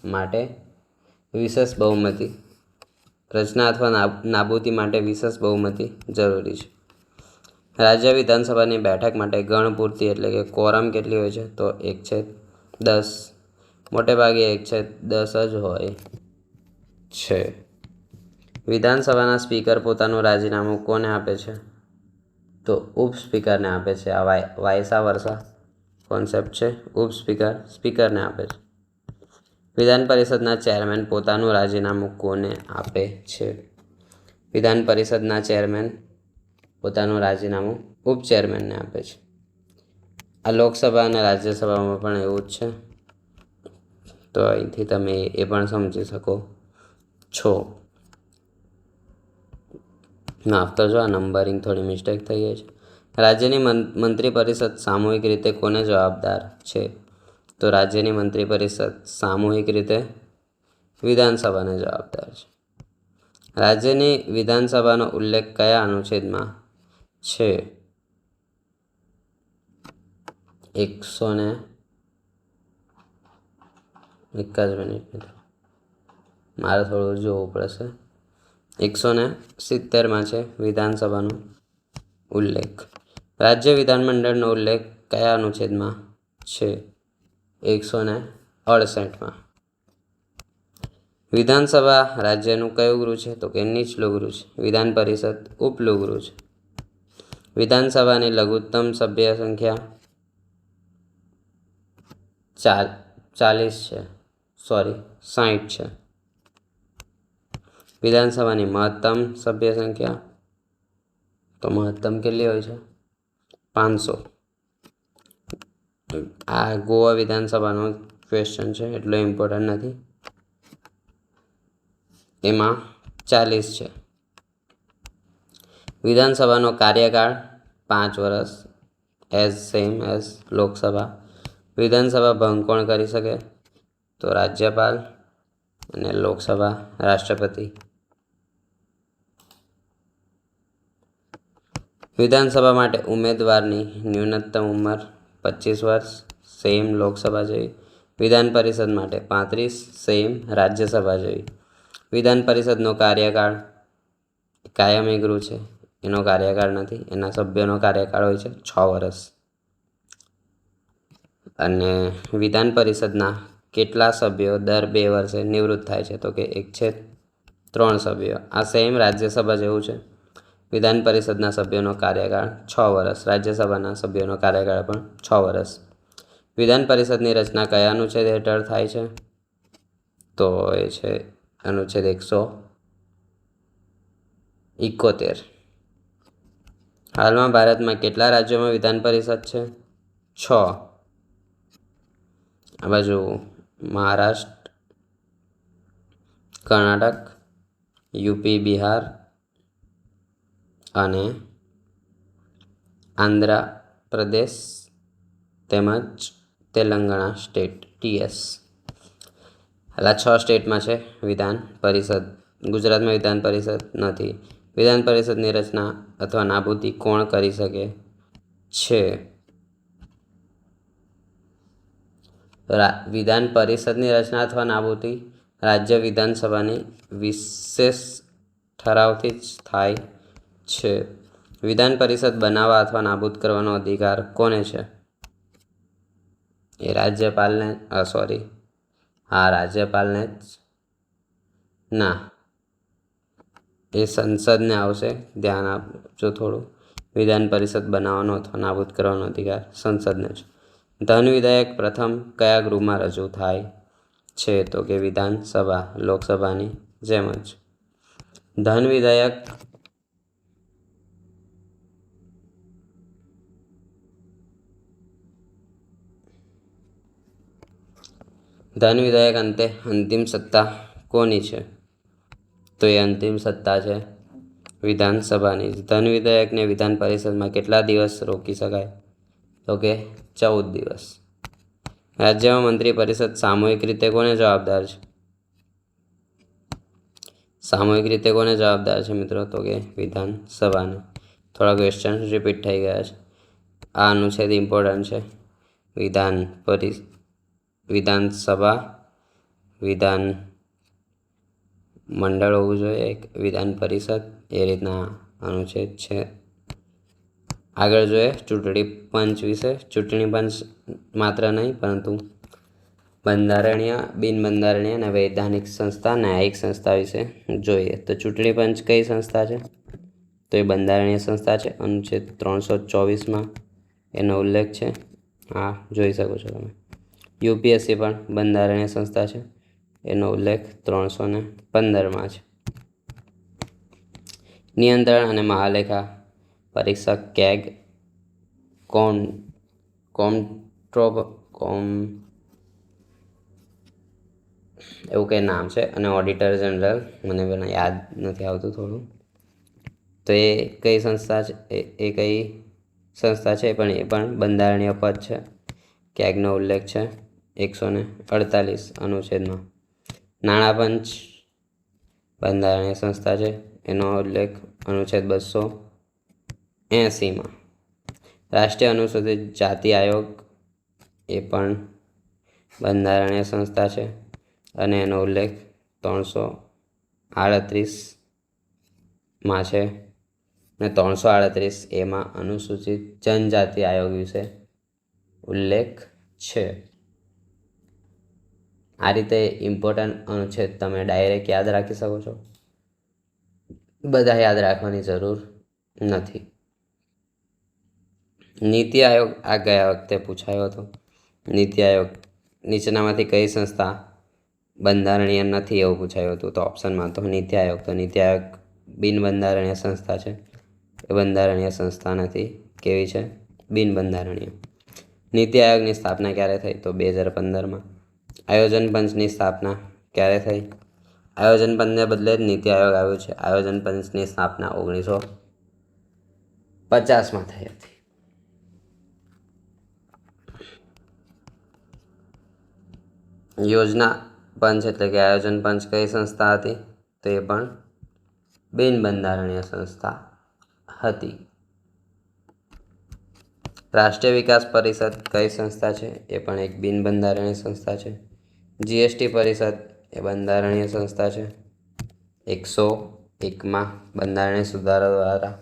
માટે વિશેષ બહુમતી રચના અથવા નાબૂદી માટે વિશેષ બહુમતી જરૂરી છે. રાજ્ય વિધાનસભાની બેઠક માટે ગણપૂર્તિ એટલે કે કોરમ કેટલી હોય છે? તો 1/10. મોટે ભાગે 1/10 જ હોય છે. વિધાનસભાના સ્પીકર પોતાનું રાજીનામું કોને આપે છે? તો ઉપસ્પીકરને આપે છે. આ વાયસા વર્ષા કોન્સેપ્ટ છે. ઉપસ્પીકર સ્પીકરને આપે છે. વિધાન પરિષદના ચેરમેન પોતાનું રાજીનામું કોને આપે છે? વિધાન પરિષદના ચેરમેન પોતાનું રાજીનામું ઉપચેરમેનને આપે છે. આ લોકસભા અને રાજ્યસભામાં પણ એવું જ છે. તો અહીંથી તમે એ પણ સમજી શકો છો. માફ કરજો, આ નંબરિંગ થોડી મિસ્ટેક થઈ ગઈ છે. રાજ્યની મંત્રી પરિષદ સામૂહિક રીતે કોને જવાબદાર છે? તો રાજ્યની મંત્રી પરિષદ સામૂહિક રીતે વિધાનસભાને જવાબદાર છે. રાજ્યની વિધાનસભાનો ઉલ્લેખ કયા અનુચ્છેદમાં છે? 170માં છે વિધાનસભાનો ઉલ્લેખ. રાજ્ય વિધાનમંડળનો ઉલ્લેખ કયા અનુચ્છેદમાં છે? 168માં. વિધાનસભા રાજ્યનું કયું ગૃહ છે? તો કે નીચલું ગૃહ છે. વિધાન પરિષદ ઉપલું ગૃહ છે. વિધાનસભાની લઘુત્તમ સભ્ય સંખ્યા 60 છે. વિધાનસભાની મહત્તમ સભ્ય સંખ્યા, તો મહત્તમ કેટલી હોય છે? 500. આ ગોવા વિધાનસભાનો ક્વેશ્ચન છે, એટલો ઇમ્પોર્ટન્ટ નથી. એમાં 40 છે. વિધાનસભાનો કાર્યકાળ 5 વર્ષ, સેમ એઝ લોકસભા. વિધાનસભા ભંગ કોણ કરી શકે? તો રાજ્યપાલ. અને લોકસભા રાષ્ટ્રપતિ. વિધાનસભા માટે ઉમેદવારની ન્યૂનતમ ઉંમર 25 વર્ષ, સેમ લોકસભા જેવી. વિધાન પરિષદ માટે 35, સેમ રાજ્યસભા જેવી. વિધાન પરિષદનો કાર્યકાળ કાયમી ગૃહ છે, એનો કાર્યકાળ નથી, એના સભ્યોનો કાર્યકાળ હોય છે 6 વર્ષ. અને વિધાન પરિષદના કેટલા સભ્યો દર 2 વર્ષે નિવૃત્ત થાય છે? તો કે એક છે 3 સભ્યો. આ સેમ રાજ્યસભા જેવું છે. વિધાન પરિષદના સભ્યોનો કાર્યકાળ 6 વર્ષ, રાજ્યસભાના સભ્યોનો કાર્યકાળ પણ 6 વર્ષ. વિધાન પરિષદની રચના કયા અનુચ્છેદ હેઠળ થાય છે? તો એ છે અનુચ્છેદ 171. હાલમાં ભારતમાં કેટલા રાજ્યોમાં વિધાન પરિષદ છે? 6. આ બાજુ મહારાષ્ટ્ર, કર્ણાટક, યુપી, બિહાર અને આંધ્રપ્રદેશ તેમજ તેલંગાણા સ્ટેટ TS. આ 6 સ્ટેટમાં છે વિધાન પરિષદ. ગુજરાતમાં વિધાન પરિષદ નથી. વિધાન પરિષદની રચના અથવા નાબૂદી કોણ કરી શકે છે? વિધાન પરિષદની રચના અથવા નાબૂદી રાજ્ય વિધાનસભાની વિશેષ ઠરાવથી જ થાય છે. વિધાન પરિષદ બનાવવા અથવા નાબૂદ કરવાનો અધિકાર કોને છે? એ રાજ્યપાલને. રાજ્યપાલને જ ના, એ સંસદને આવશે. ધ્યાન આપજો થોડું. વિધાન પરિષદ બનાવવાનો અથવા નાબૂદ કરવાનો અધિકાર સંસદને છે. ધન વિધેયક પ્રથમ કયા ગૃહમાં રજૂ થાય છે? તો કે વિધાનસભા, લોકસભાની જેમ જ. ધન વિધેયક અંતે અંતિમ સત્તા કોની છે? તો એ અંતિમ સત્તા છે વિધાનસભાની. ધન વિધેયકને વિધાન પરિષદમાં કેટલા દિવસ રોકી શકાય? તો કે 14 દિવસ. રાજ્યમાં મંત્રી પરિષદ સામૂહિક રીતે કોને જવાબદાર છે? સામૂહિક રીતે કોને જવાબદાર છે મિત્રો? તો કે વિધાનસભાને. થોડા ક્વેશ્ચન રિપીટ થઈ ગયા છે. આ અનુચ્છેદ ઇમ્પોર્ટન્ટ છે. વિધાનસભા, વિધાન મંડળ હોવું જોઈએ, એક વિધાન પરિષદ, એ રીતના અનુચ્છેદ છે. આગળ જોઈએ ચૂંટણી પંચ વિશે. ચૂંટણી પંચ માત્ર નહીં પરંતુ બંધારણીય, બિન બંધારણીય અને વૈધાનિક સંસ્થા, ન્યાયિક સંસ્થા વિશે જોઈએ. તો ચૂંટણી પંચ કઈ સંસ્થા છે? તો એ બંધારણીય સંસ્થા છે. અનુચ્છેદ 324માં એનો ઉલ્લેખ છે. હા, જોઈ શકો છો તમે. UPSC પણ બંધારણીય સંસ્થા છે. એનો ઉલ્લેખ 315માં છે. નિયંત્રણ અને મહાલેખા પરીક્ષક કેગ એવું કંઈ નામ છે, અને ઓડિટર જનરલ, મને પણ યાદ નથી આવતું થોડું. તો એ કઈ સંસ્થા છે? એ કઈ સંસ્થા છે? પણ એ પણ બંધારણીય પદ છે. કેગનો ઉલ્લેખ છે 148 અનુચ્છેદમાં. નાણાં પંચ બંધારણીય સંસ્થા છે. એનો ઉલ્લેખ અનુચ્છેદ 280માં. રાષ્ટ્રીય અનુસૂચિત જાતિ આયોગ એ પણ બંધારણીય સંસ્થા છે અને એનો ઉલ્લેખ 338માં છે. અને 338 એમાં અનુસૂચિત જનજાતિ આયોગ વિશે ઉલ્લેખ છે. આ રીતે ઇમ્પોર્ટન્ટ અનુચ્છેદ તમે ડાયરેક્ટ યાદ રાખી શકો છો. બધા યાદ રાખવાની જરૂર નથી. નીતિ આયોગ આ ગયા વખતે પૂછાયો હતો. નીતિ આયોગ નીચેનામાંથી કઈ સંસ્થા બંધારણીય નથી એવું પૂછાયું હતું. તો ઓપ્શનમાં તો નીતિ આયોગ. તો નીતિ આયોગ બિન બંધારણીય સંસ્થા છે. એ બંધારણીય સંસ્થા નથી. કેવી છે? બિન બંધારણીય. નીતિ આયોગની સ્થાપના ક્યારે થઈ? તો 2015માં. આયોજન પંચની સ્થાપના ક્યારે થઈ? આયોજન પંચને બદલે જ નીતિ આયોગ આવ્યું છે. આયોજન પંચની સ્થાપના 1950માં થઈ હતી. યોજના પંચ એટલે કે આયોજન પંચ કઈ સંસ્થા હતી? તો એ પણ બિન બંધારણીય સંસ્થા હતી. રાષ્ટ્રીય વિકાસ પરિષદ કઈ સંસ્થા છે? એ પણ એક બિન બંધારણીય સંસ્થા છે. જીએસટી પરિષદ એ બંધારણીય સંસ્થા છે. 101માં બંધારણીય સુધારા દ્વારા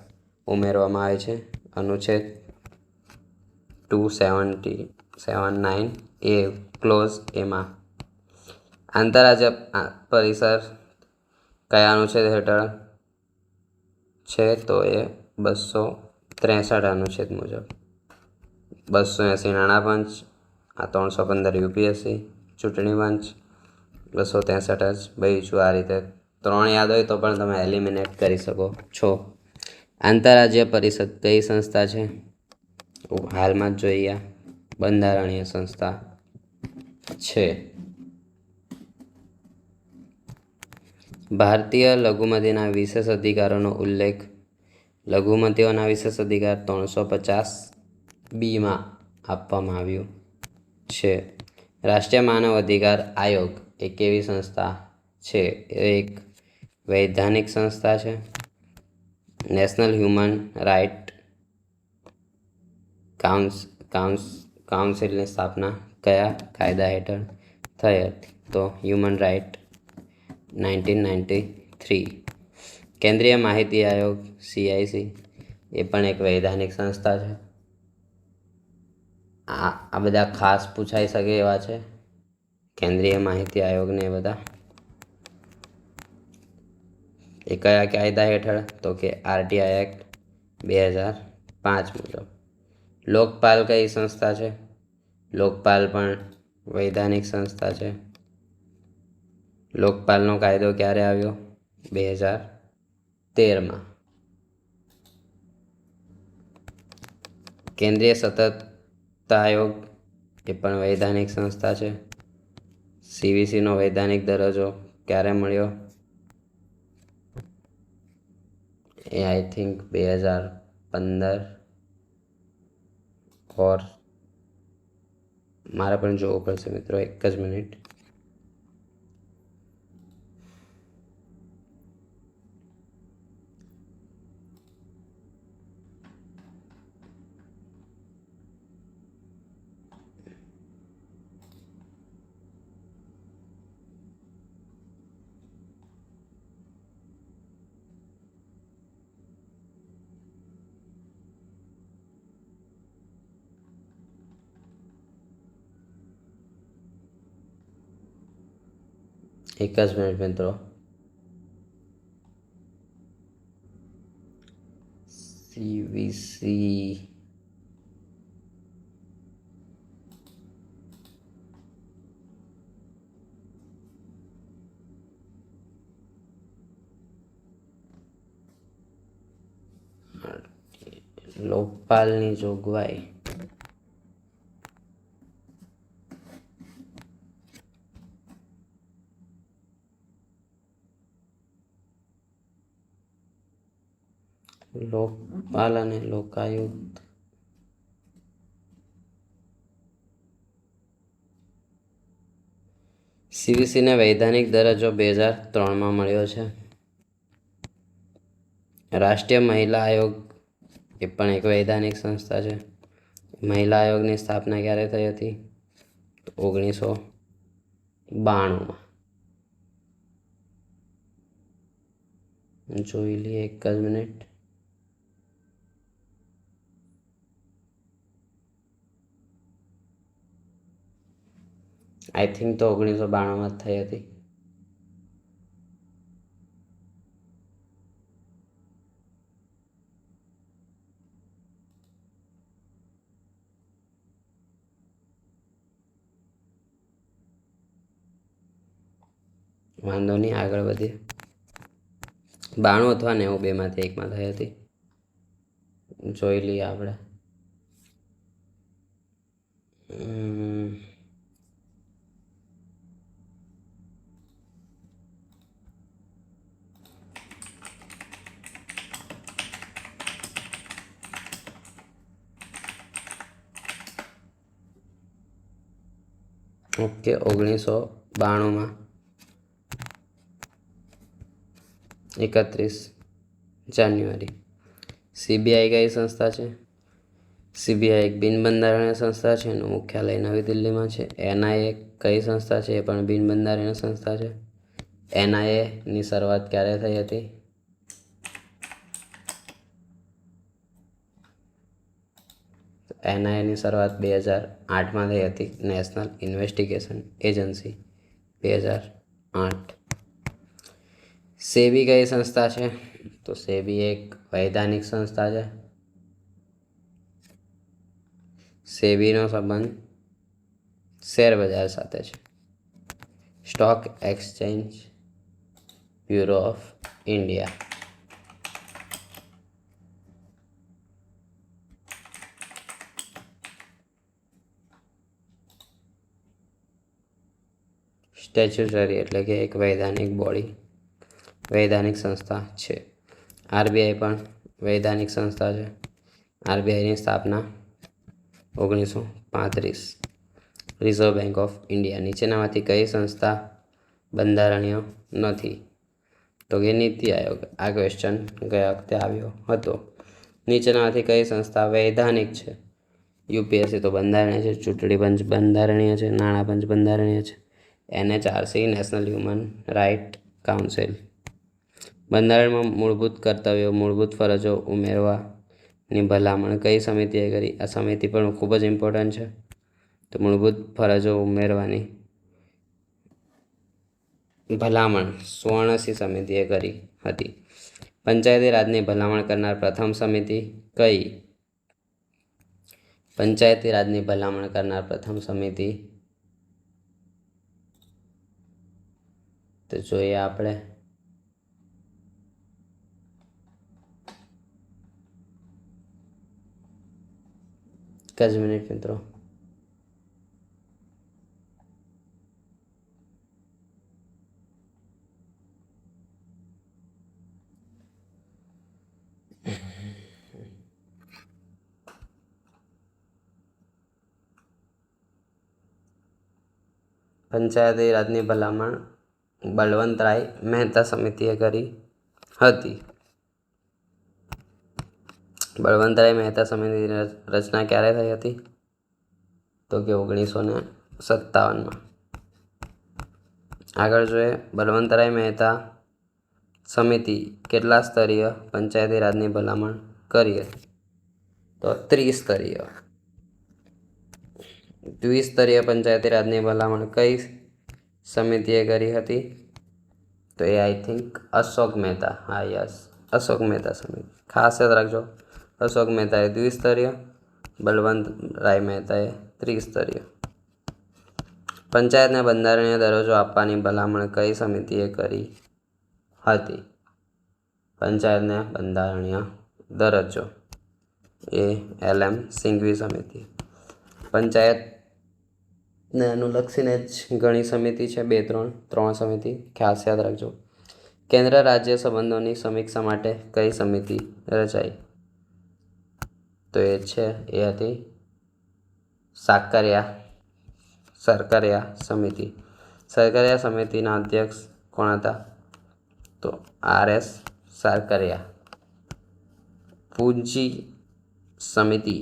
ઉમેરવામાં આવે છે અનુચ્છેદ 279 એ ક્લોઝ એમાં. આંતરરાજ્ય પરિસર કયા અનુચ્છેદ હેઠળ છે? તો એ 263 અનુચ્છેદ મુજબ. 280 નાણાં પંચ, આ 315 યુપીએસસી ચૂંટણી પંચ, 263 જ. બીજું આ રીતે 3 યાદ હોય તો પણ તમે એલિમિનેટ કરી શકો છો. આંતરરાજ્ય પરિષદ કઈ સંસ્થા છે? હાલમાં જ જોઈએ, બંધારણીય સંસ્થા છે. ભારતીય લઘુમતીના વિશેષ અધિકારોનો ઉલ્લેખ લઘુમતીઓના વિશેષ અધિકાર 350(b)માં આપવામાં આવ્યું છે. રાષ્ટ્રીય માનવ અધિકાર આયોગ એ કેવી સંસ્થા છે? એ એક વૈધાનિક સંસ્થા છે. નેશનલ હ્યુમન રાઇટ કાઉન્સિલની સ્થાપના કયા કાયદા હેઠળ થઈ હતી? તો હ્યુમન રાઇટ 1993. કેન્દ્રીય માહિતી આયોગ CIC એ પણ એક વૈધાનિક સંસ્થા છે. આ બધા ખાસ પૂછાઈ શકે એવા છે, કેન્દ્રીય માહિતી આયોગને એ બધા. એ કયા કાયદા હેઠળ? તો કે RTI એક્ટ 2005 મુજબ. લોકપાલ કઈ સંસ્થા છે? લોકપાલ પણ વૈધાનિક સંસ્થા છે. લોકપાલનો કાયદો ક્યારે આવ્યો? 2013માં. કેન્દ્રીય સતર્કતા આયોગ એ પણ વૈધાનિક સંસ્થા છે. CVCનો વૈધાનિક દરજ્જો ક્યારે મળ્યો? એ આઈ થિંક 2015 ઓર મારે પણ જોવું પડશે મિત્રો, એક જ મિનિટ. એક જ મિનિટ મિત્રો. CVC લોકપાલની જોગવાઈ લોકપાલ અને લોકાયુક્ત CVCને વૈધાનિક દરજ્જો 2003માં મળ્યો છે. રાષ્ટ્રીય મહિલા આયોગ એ પણ એક વૈધાનિક સંસ્થા છે. મહિલા આયોગની સ્થાપના ક્યારે થઈ હતી? તો 1992માં. જોઈ લઈએ, એક જ મિનિટ. આઈ થિંક તો 1992માં જ થઈ હતી. વાંધો નહીં, આગળ વધીએ. 92 અથવા 90 બેમાંથી એકમાં થઈ હતી. જોઈ લઈએ આપણે. ઓકે, 1992માં 31 જાન્યુઆરી. સીબીઆઈ કઈ સંસ્થા છે? સીબીઆઈ એક બિન બંધારણીય સંસ્થા છે. એનું મુખ્યાલય નવી દિલ્હીમાં છે. એનઆઈએ કઈ સંસ્થા છે? એ પણ બિન બંધારણીય સંસ્થા છે. એનઆઈએની શરૂઆત ક્યારે થઈ હતી? એનઆઈએની શરૂઆત 2008માં થઈ હતી. National investigation agency 2008. સેબી કઈ સંસ્થા છે? તો સેબી એક વૈધાનિક સંસ્થા છે. સેબીનો સંબંધ શેર બજાર સાથે છે. Stock exchange bureau of India. Statutory એટલે કે એક વૈધાનિક બોડી, વૈધાનિક સંસ્થા છે. આરબીઆઈ પણ વૈધાનિક સંસ્થા છે. આરબીઆઈની સ્થાપના 1935. રિઝર્વ બેંક ઓફ ઇન્ડિયા નીચેનામાંથી કઈ સંસ્થા બંધારણીય નથી? તો કે નીતિ આયોગ. આ ક્વેશ્ચન ગયા વખતે આવ્યો હતો. નીચેનામાંથી કઈ સંસ્થા વૈધાનિક છે? યુપીએસસી તો બંધારણીય છે. ચૂંટણી પંચ બંધારણીય છે. નાણાં પંચ બંધારણીય છે. એનએચઆરસી નેશનલ હ્યુમન રાઇટ કાઉન્સિલ. બંધારણમાં મૂળભૂત કર્તવ્યો, મૂળભૂત ફરજો ઉમેરવાની ભલામણ કઈ સમિતિએ કરી? આ સમિતિ પણ ખૂબ જ ઇમ્પોર્ટન્ટ છે. તો મૂળભૂત ફરજો ઉમેરવાની ભલામણ સુવર્ણસિંહ સમિતિએ કરી હતી. પંચાયતી રાજની ભલામણ કરનાર પ્રથમ સમિતિ કઈ? પંચાયતી રાજની ભલામણ કરનાર પ્રથમ સમિતિ તો જોઈએ આપણે એક જ મિનિટ મિત્રો. પંચાયતી રાજની ભલામણ બળવંતરાય મહેતા સમિતિએ કરી હતી. બળવંતરાય મહેતા સમિતિની રચના ક્યારે થઈ હતી? તો કે 1957માં. આગળ જોઈએ બળવંતરાય મહેતા સમિતિ કેટલા સ્તરીય પંચાયતી રાજની ભલામણ કરી હતી? તો ત્રિસ્તરીય. દ્વિસ્તરીય પંચાયતી રાજની ભલામણ કઈ સમિતિએ કરી હતી? તો એ આઈ થિંક અશોક મહેતા. હા યસ, અશોક મહેતા સમિતિ. ખાસ યાદ રાખજો, અશોક મહેતાએ દ્વિસ્તરીય, બળવંતરાય મહેતાએ ત્રિસ્તરીય. પંચાયતને બંધારણીય દરજ્જો આપવાની ભલામણ કઈ સમિતિએ કરી હતી? પંચાયતને બંધારણીય દરજ્જો એ એલ.એમ. સિંઘવી સમિતિ. પંચાયતને અનુલક્ષીને જ ઘણી સમિતિ છે, 2-3 સમિતિ ખાસ યાદ રાખજો. કેન્દ્ર રાજ્ય સંબંધોની સમીક્ષા માટે કઈ સમિતિ રચાઈ? તો એ હતી સરકારિયા સમિતિ. સરકારિયા સમિતિના અધ્યક્ષ કોણ હતા? તો આર.એસ. સરકારિયા. પૂંજી સમિતિ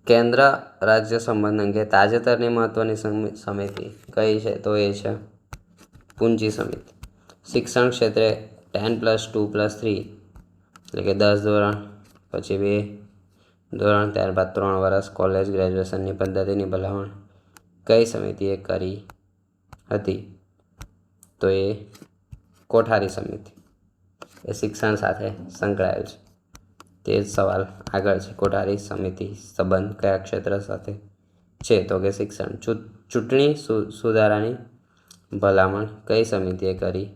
કેન્દ્ર રાજ્ય સંબંધ અંગે તાજેતરની મહત્વની સમિતિ કઈ છે? તો એ છે પૂંજી સમિતિ. શિક્ષણ ક્ષેત્રે 10+2+3 એટલે કે 10 ધોરણ, પછી 2 ધોરણ, ત્યારબાદ 3 વર્ષ કોલેજ ગ્રેજ્યુએશનની પદ્ધતિની ભલામણ કઈ સમિતિએ કરી હતી? તો એ કોઠારી સમિતિ. એ શિક્ષણ સાથે સંકળાયેલ છે. તે જ સવાલ આગળ છે. કોઠારી સમિતિ સંબંધ કયા ક્ષેત્ર સાથે છે? તો કે શિક્ષણ. ચૂંટણી સુધારાની ભલામણ કઈ સમિતિએ કરી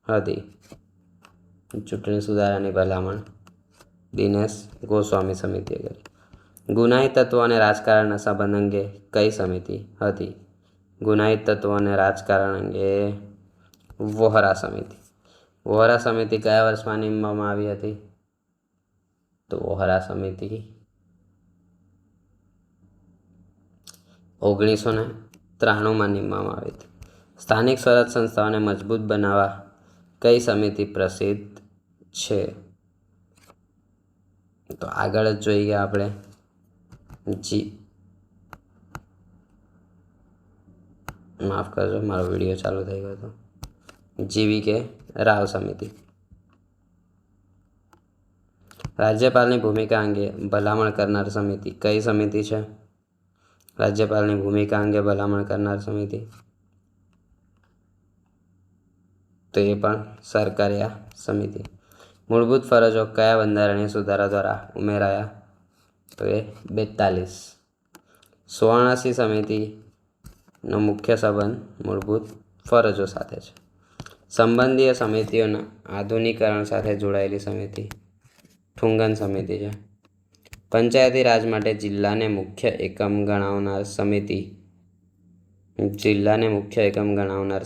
હતી? ચૂંટણી સુધારાની ભલામણ દિનેશ ગોસ્વામી સમિતિએ કરી. ગુનાહિત તત્વો અને રાજકારણના સંબંધ અંગે કઈ સમિતિ હતી? ગુનાહિત તત્વો અને રાજકારણ અંગે વોહરા સમિતિ. વોહરા સમિતિ કયા વર્ષમાં નીમવામાં આવી હતી? તો વોહરા સમિતિ 93માં નિમવામાં આવી હતી. સ્થાનિક સ્વરાજ સંસ્થાઓને મજબૂત બનાવવા કઈ સમિતિ પ્રસિદ્ધ છે? તો આગળ જ જોઈ ગયા આપણે માફ કરજો, મારો વિડીયો ચાલુ થઈ ગયો હતો. GVK રાવ સમિતિ. રાજ્યપાલની ભૂમિકા અંગે ભલામણ કરનાર સમિતિ કઈ સમિતિ છે? રાજ્યપાલની ભૂમિકા અંગે ભલામણ કરનાર સમિતિ તો એ પણ સરકારિયા સમિતિ. મૂળભૂત ફરજો કયા બંધારણીય સુધારા દ્વારા ઉમેરાયા? તો એ 42. 84 સમિતિનો મુખ્ય સંબંધ મૂળભૂત ફરજો સાથે છે. સંબંધીય સમિતિઓના આધુનિકરણ સાથે જોડાયેલી સમિતિ ઠુંગન સમિતિ છે. પંચાયતી રાજ માટે જિલ્લાને મુખ્ય એકમ ગણાવનાર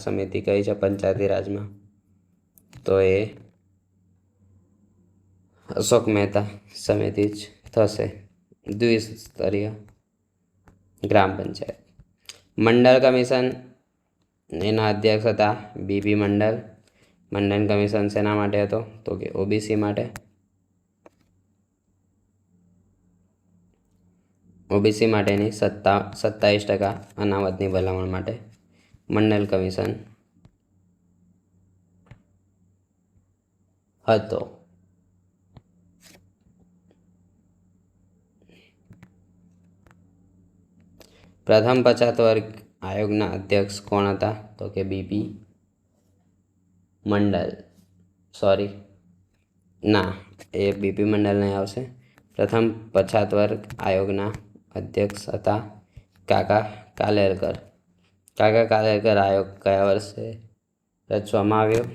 સમિતિ કઈ છે પંચાયતી રાજમાં? તો એ અશોક મહેતા સમિતિ જ થશે. દ્વિસ્તરીય ગ્રામ પંચાયત. મંડળ કમિશન એના અધ્યક્ષ હતા BB મંડળ. મંડળ કમિશન શેના માટે હતો? તો કે OBC માટે. OBC માટેની 27% અનામતની ભલામણ માટે મંડળ કમિશન હતો. પ્રથમ પછાત વર્ગ આયોગના અધ્યક્ષ કોણ હતા? તો કે BB મંડળ. એ BB મંડળ નહીં આવશે. પ્રથમ પછાત વર્ગ આયોગના અધ્યક્ષ હતા કાકા કાલેલકર. કાકા કાલેલકર આયોગ કયા વર્ષે રચવામાં આવ્યો?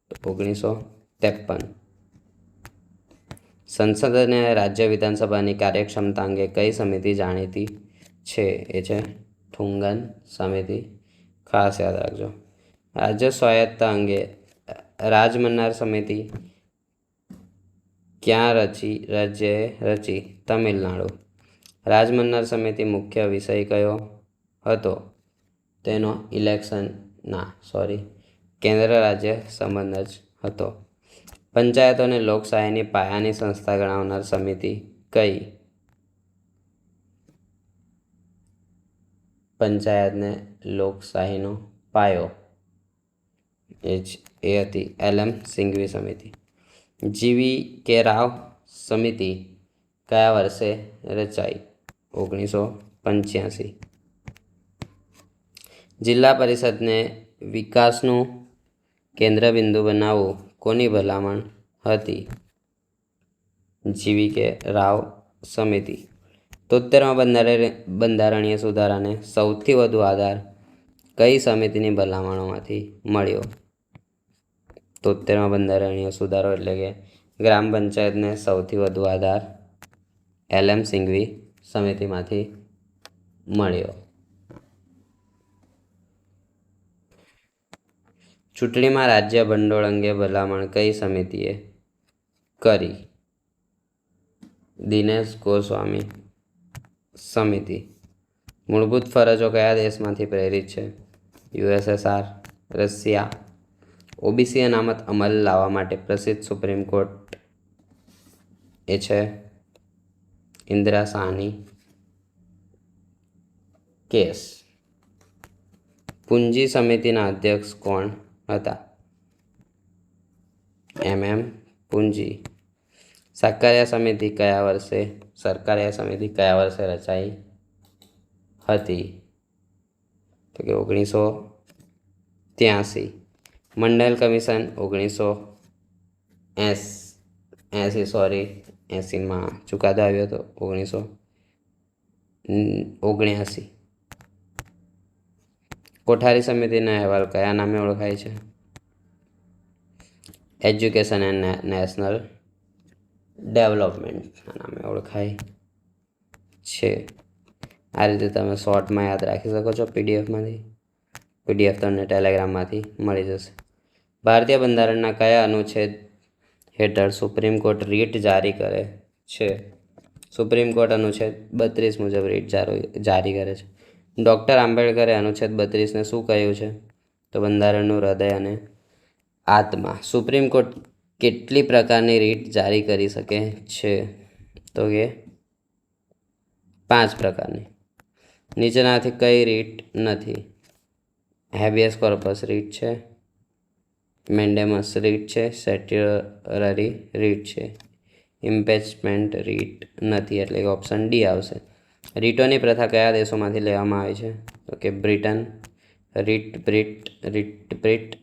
તો 1953. સંસદ અને રાજ્ય વિધાનસભાની કાર્યક્ષમતા અંગે કઈ સમિતિ જાણીતી છે? એ છે ઠુંગન સમિતિ. ખાસ યાદ રાખજો. રાજ્ય સ્વાયત્તતા અંગે રાજ મન્નાર સમિતિ ક્યાં રચી? તમિલનાડુ. રાજ મન્નાર સમિતિ મુખ્ય વિષય કયો હતો? તેનો કેન્દ્ર રાજ્ય સંબંધ જ હતો. પંચાયતોને લોકશાહીની પાયાની સંસ્થા ગણાવનાર સમિતિ કઈ? પંચાયતને લોકશાહીનો પાયો એ હતી LM સિંઘવી સમિતિ. GVK રાવ સમિતિ કયા વર્ષે રચાઈ? 1985. જિલ્લા પરિષદને વિકાસનું કેન્દ્રબિંદુ બનાવવું કોની ભલામણ હતી? GVK રાવ સમિતિ. 73માં બંધારણીય સુધારાને સૌથી વધુ આધાર કઈ સમિતિની ભલામણોમાંથી મળ્યો? 73માં બંધારણીય સુધારો એટલે કે ગ્રામ પંચાયતને સૌથી વધુ આધાર LM સિંઘવી સમિતિમાંથી મળ્યો. ચૂંટણીમાં રાજ્ય ભંડોળ અંગે ભલામણ કઈ સમિતિએ કરી? દિનેશ ગોસ્વામી સમિતિ. મૂળભૂત ફરજો કયા દેશમાંથી પ્રેરિત છે? USSR, Russia. OBC અનામત અમલ લાવવા માટે પ્રસિદ્ધ સુપ્રીમ કોર્ટ એ છે ઇન્દિરા શાહની કેસ. પૂંજી સમિતિના અધ્યક્ષ કોણ હતા? MM પૂંજી. સરકારિયા સમિતિ કયા વર્ષે રચાઈ હતી? તો કે 1983. મંડળ કમિશન 1980માં ચુકાદો આવ્યો હતો 1979. કોઠારી સમિતિનો અહેવાલ કયા નામે ઓળખાય છે? એજ્યુકેશન એન્ડ નેશનલ ડેવલપમેન્ટ નામે ઓળખાય છે. આ રીતે તમે શોર્ટમાં યાદ રાખી શકો છો PDF તમને ટેલિગ્રામમાંથી મળી જશે. ભારતીય બંધારણના કયા અનુચ્છેદ હેઠળ સુપ્રીમ કોર્ટ રીટ જારી કરે છે? સુપ્રીમ કોર્ટ અનુચ્છેદ 32 મુજબ રીટ જારી કરે છે. ડૉક્ટર આંબેડકરે અનુચ્છેદ 32ને શું કહ્યું છે? તો બંધારણનું હૃદય અને આત્મા. સુપ્રીમ કોર્ટ કેટલી પ્રકારની રીટ જારી કરી શકે છે? તો કે 5 પ્રકારની. નીચેનાથી કઈ રીટ નથી? હેબિયસ કોર્પસ રીટ છે, મેન્ડેમસ રીટ છે, સેટ્યુટરી રીટ છે, ઇમ્પીચમેન્ટ રીટ નથી, એટલે કે ઓપ્શન ડી આવશે. રીટોની પ્રથા કયા દેશોમાંથી લેવામાં આવી છે? તો કે બ્રિટન. રીટ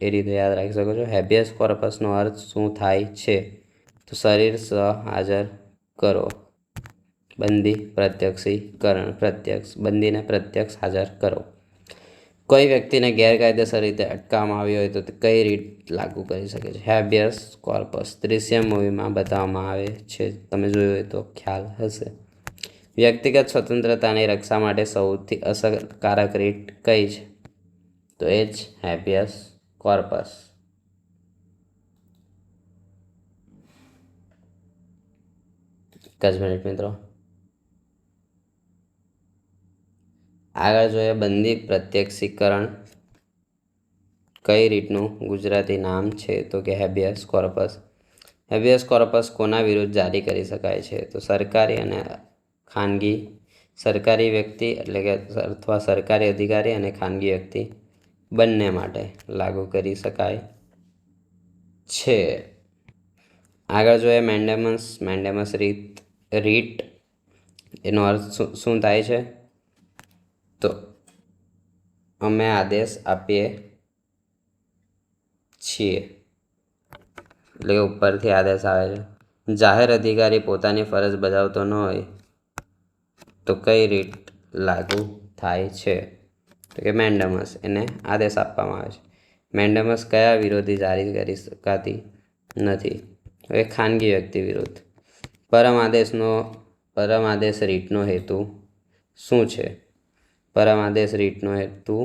એ રીતે યાદ રાખી શકો છો. હેબિયસ કોર્પસનો અર્થ શું થાય છે? તો શરીર સહ હાજર કરો. બંદી પ્રત્યક્ષીકરણ. બંદીને પ્રત્યક્ષ હાજર કરો. કોઈ વ્યક્તિને ગેરકાયદેસર રીતે અટકાવવામાં આવી હોય તો તે કઈ રીત લાગુ કરી શકે છે? Habeas corpus. દૃશ્યમ મૂવીમાં બતાવવામાં આવે છે, તમે જોયું હોય તો ખ્યાલ હશે. વ્યક્તિગત સ્વતંત્રતાની રક્ષા માટે સૌથી અસરકારક રીત કઈ છે? તો એ જ હેબિયસ કોર્પસ. એક જ મિનિટ મિત્રો. આગળ જોઈએ બંદી પ્રત્યક્ષીકરણ કઈ રીતનું ગુજરાતી નામ છે? તો કે હેબિયસ કોર્પસ. હેબિયસ કોર્પસ કોના વિરુદ્ધ જારી કરી શકાય છે? તો સરકારી અને ખાનગી. સરકારી વ્યક્તિ એટલે કે અથવા સરકારી અધિકારી અને ખાનગી વ્યક્તિ બંને માટે લાગુ કરી શકાય છે. આગળ જોઈએ મેન્ડેમસ રીટ. એનો અર્થ શું થાય છે? તો અમે આદેશ આપીએ છીએ, એટલે કે ઉપરથી આદેશ આવે છે. જાહેર અધિકારી પોતાની ફરજ બજાવતો ન હોય તો કઈ રીત લાગુ થાય છે? તો કે મેન્ડેમસ. એને આદેશ આપવામાં આવે છે. મેન્ડેમસ કયા વિરોધી જારી કરી શકાતી નથી? તો એ ખાનગી વ્યક્તિ વિરુદ્ધ. પરમ આદેશ રીટનો હેતુ શું છે? પરમ આદેશ રીટનો હેતુ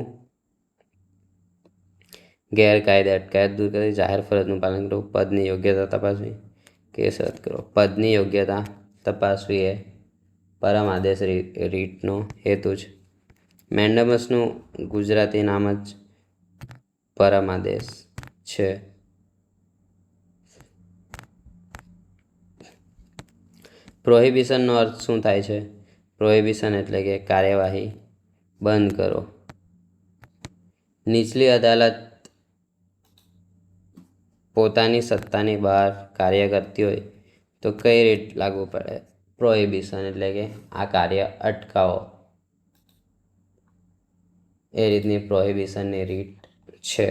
ગેરકાયદે અટકાયત દૂર કરી, જાહેર ફરજનું પાલન કરવું, પદની યોગ્યતા તપાસવી, કેસ રદ કરો. પદની યોગ્યતા તપાસવી એ પરમ આદેશ રીટનો હેતુ છે. મેન્ડેમસનું ગુજરાતી નામ જ પરમ આદેશ છે. પ્રોહિબિશનનો અર્થ શું થાય છે? પ્રોહિબિશન એટલે કે કાર્યવાહી બંધ કરો. નીચલી અદાલત પોતાની સત્તાની બહાર કાર્ય કરતી હોય તો કઈ રીત લાગુ પડે? પ્રોહિબિશન એટલે કે આ કાર્ય અટકાવો. એ રીતની પ્રોહિબિશનની રીત છે.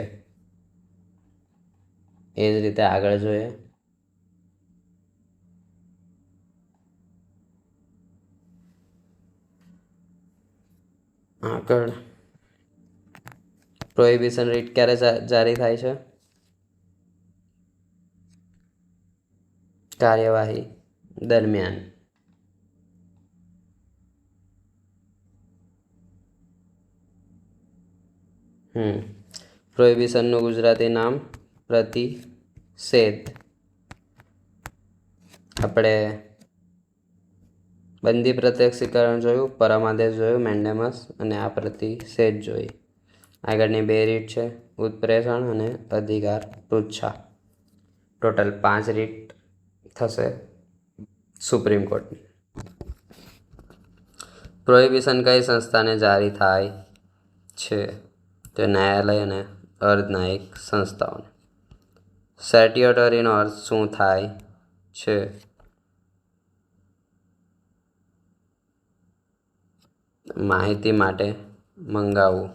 એ જ રીતે આગળ જોઈએ. આગળ પ્રોહિબિશન રીટ ક્યારે જારી થાય છે? કાર્યવાહી દરમિયાન. પ્રોહિબિશનનું ગુજરાતી નામ પ્રતિષેધ. આપણે બંદી પ્રત્યક્ષીકરણ જોયું, પરમ આદેશ જોયું, મેન્ડેમસ, અને આ પ્રતિષેધ જોઈ. આગળની 2 રીત છે ઉત્પ્રેષણ અને અધિકાર પૃચ્છા. ટોટલ 5 રીત થશે સુપ્રીમ કોર્ટની. પ્રોહિબિશન કઈ સંસ્થાને જારી થાય છે? તો ન્યાયાલય અને અર્ધન્યાયિક સંસ્થાઓને. સેટ્યુટરીનો અર્થ શું થાય છે? માહિતી માટે મંગાવવું,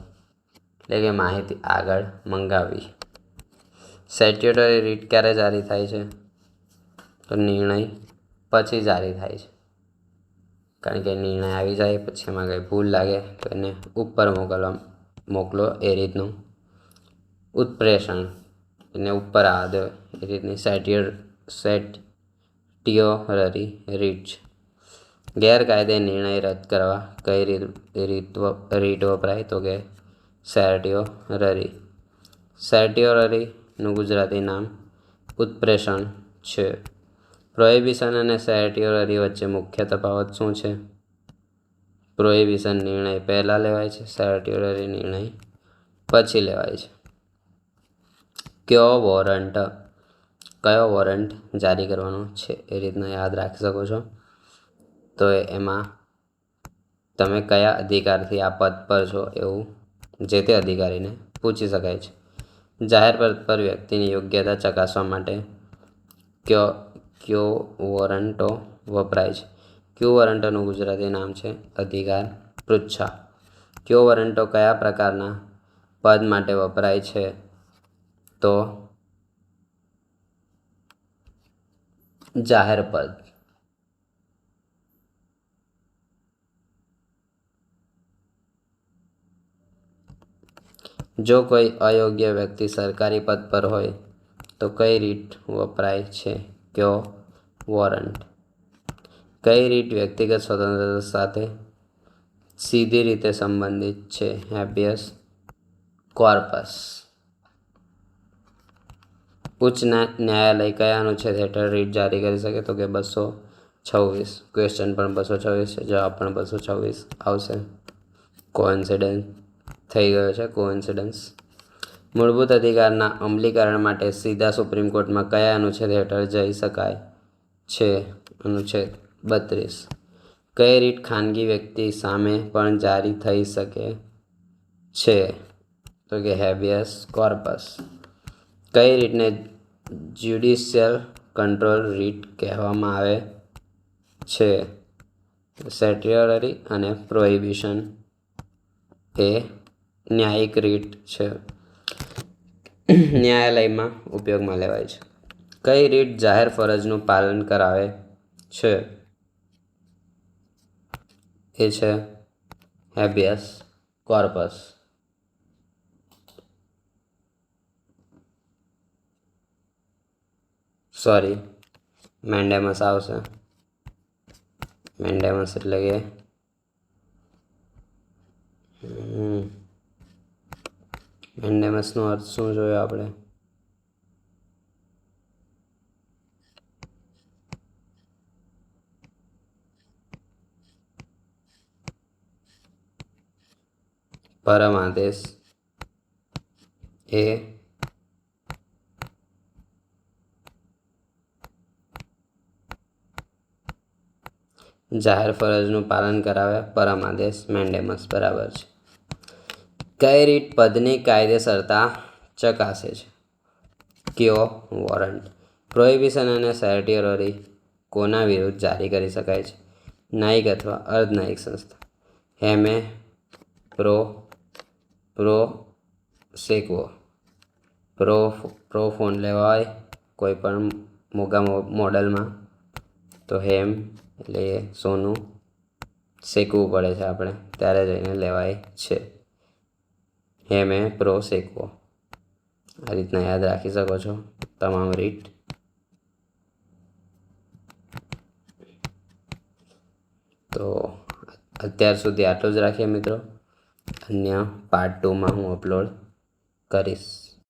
એટલે કે માહિતી આગળ મંગાવવી. સેટ્યુટરી રીટ ક્યારે જારી થાય છે? તો નિર્ણય પછી જારી થાય છે. કારણ કે નિર્ણય આવી જાય પછી એમાં કંઈ ભૂલ લાગે તો એને ઉપર મોકલો, એ રીતનું ઉત્પ્રેષણ, એને ઉપર આવવા દો, એ રીતની સેટ્યુટરી રીટ છે. ગેરકાયદે નિર્ણય રદ કરવા કઈ રીત વપરાય? તો કે સેટ્યુટરી. સેટ્યુટરીનું ગુજરાતી નામ ઉત્પ્રેષણ છે. પ્રોહિબિશન અને સેટ્યુટરી વચ્ચે મુખ્ય તફાવત શું છે? પ્રોહિબિશન નિર્ણય પહેલાં લેવાય છે, સર્ટ્યુટરી નિર્ણય પછી લેવાય છે. કયો વોરંટ જારી કરવાનો છે એ રીતના યાદ રાખી શકો છો. તો એમાં તમે કયા અધિકારથી આ પદ પર છો એવું જે તે અધિકારીને પૂછી શકાય છે. જાહેર પદ પર વ્યક્તિની યોગ્યતા ચકાસવા માટે કયો વોરંટો વપરાય છે. કયો વોરંટોનું ગુજરાતી નામ છે અધિકાર પૃચ્છા. કયો વોરંટો કયા પ્રકારના પદ માટે વપરાય છે તો જાહેર પદ. જો કોઈ અયોગ્ય વ્યક્તિ સરકારી પદ પર હોય તો કઈ રીત વપરાય છે. કયો વોરંટ. કઈ રીત વ્યક્તિગત સ્વતંત્રતા સાથે સીધી રીતે સંબંધિત છે. Habeas corpus. ઉચ્ચ ન્યાયાલય કયા અનુચ્છેદ હેઠળ રીટ જારી કરી શકે તો કે 226. ક્વેશ્ચન પણ 226 છે, જવાબ પણ 226 આવશે. કોઇન્સિડન્સ થઈ ગયો છે. કોઇન્સિડન્સ. મૂળભૂત અધિકારના અમલીકરણ માટે સીધા સુપ્રીમ કોર્ટમાં કયા અનુચ્છેદ હેઠળ જઈ શકાય છે. અનુચ્છેદ 32. કઈ રીટ ખાનગી વ્યક્તિ સામે પણ જારી થઈ શકે છે તો કે હેબિયસ કોર્પસ. કઈ રીતને જ્યુડિશિયલ કંટ્રોલ રીટ કહેવામાં આવે છે. સર્ટ્યુટરી અને પ્રોહિબિશન એ ન્યાયિક રીટ છે. ન્યાયાલયમાં ઉપયોગમાં લેવાય છે. કઈ રીટ જાહેર ફરજનું પાલન કરાવે છે એ છે હેબિયસ કોર્પસ. સોરી, મેન્ડેમસ આવશે. મેન્ડેમસ એટલે કે મેન્ડેમસનો અર્થ શું જોયો આપણે? પરમ આદેશ એ જાહેર ફરજનું પાલન કરાવે. પરમ આદેશ મેન્ડેમસ બરાબર છે. કઈ રીત પદની કાયદેસરતા ચકાસે છે. કયો વોરંટ. પ્રોહિબિશન અને સર્ટ્યુટરી કોના વિરુદ્ધ જારી કરી શકાય છે. ન્યાયિક અથવા અર્ધન્યાયિક સંસ્થા. હેમે પ્રોસેક્વો. ફોન લેવાય કોઈ પણ મોગા મોડલમાં તો હેમ એટલે સોનું શેકવું પડે છે આપણે ત્યારે જઈને લેવાય છે. હેમે પ્રોસેક્વો. આ રીતના યાદ રાખી શકો છો તમામ રીત. તો અત્યાર સુધી આટલું જ રાખીએ મિત્રો. અન્ય પાર્ટ 2માં હું અપલોડ કરીશ.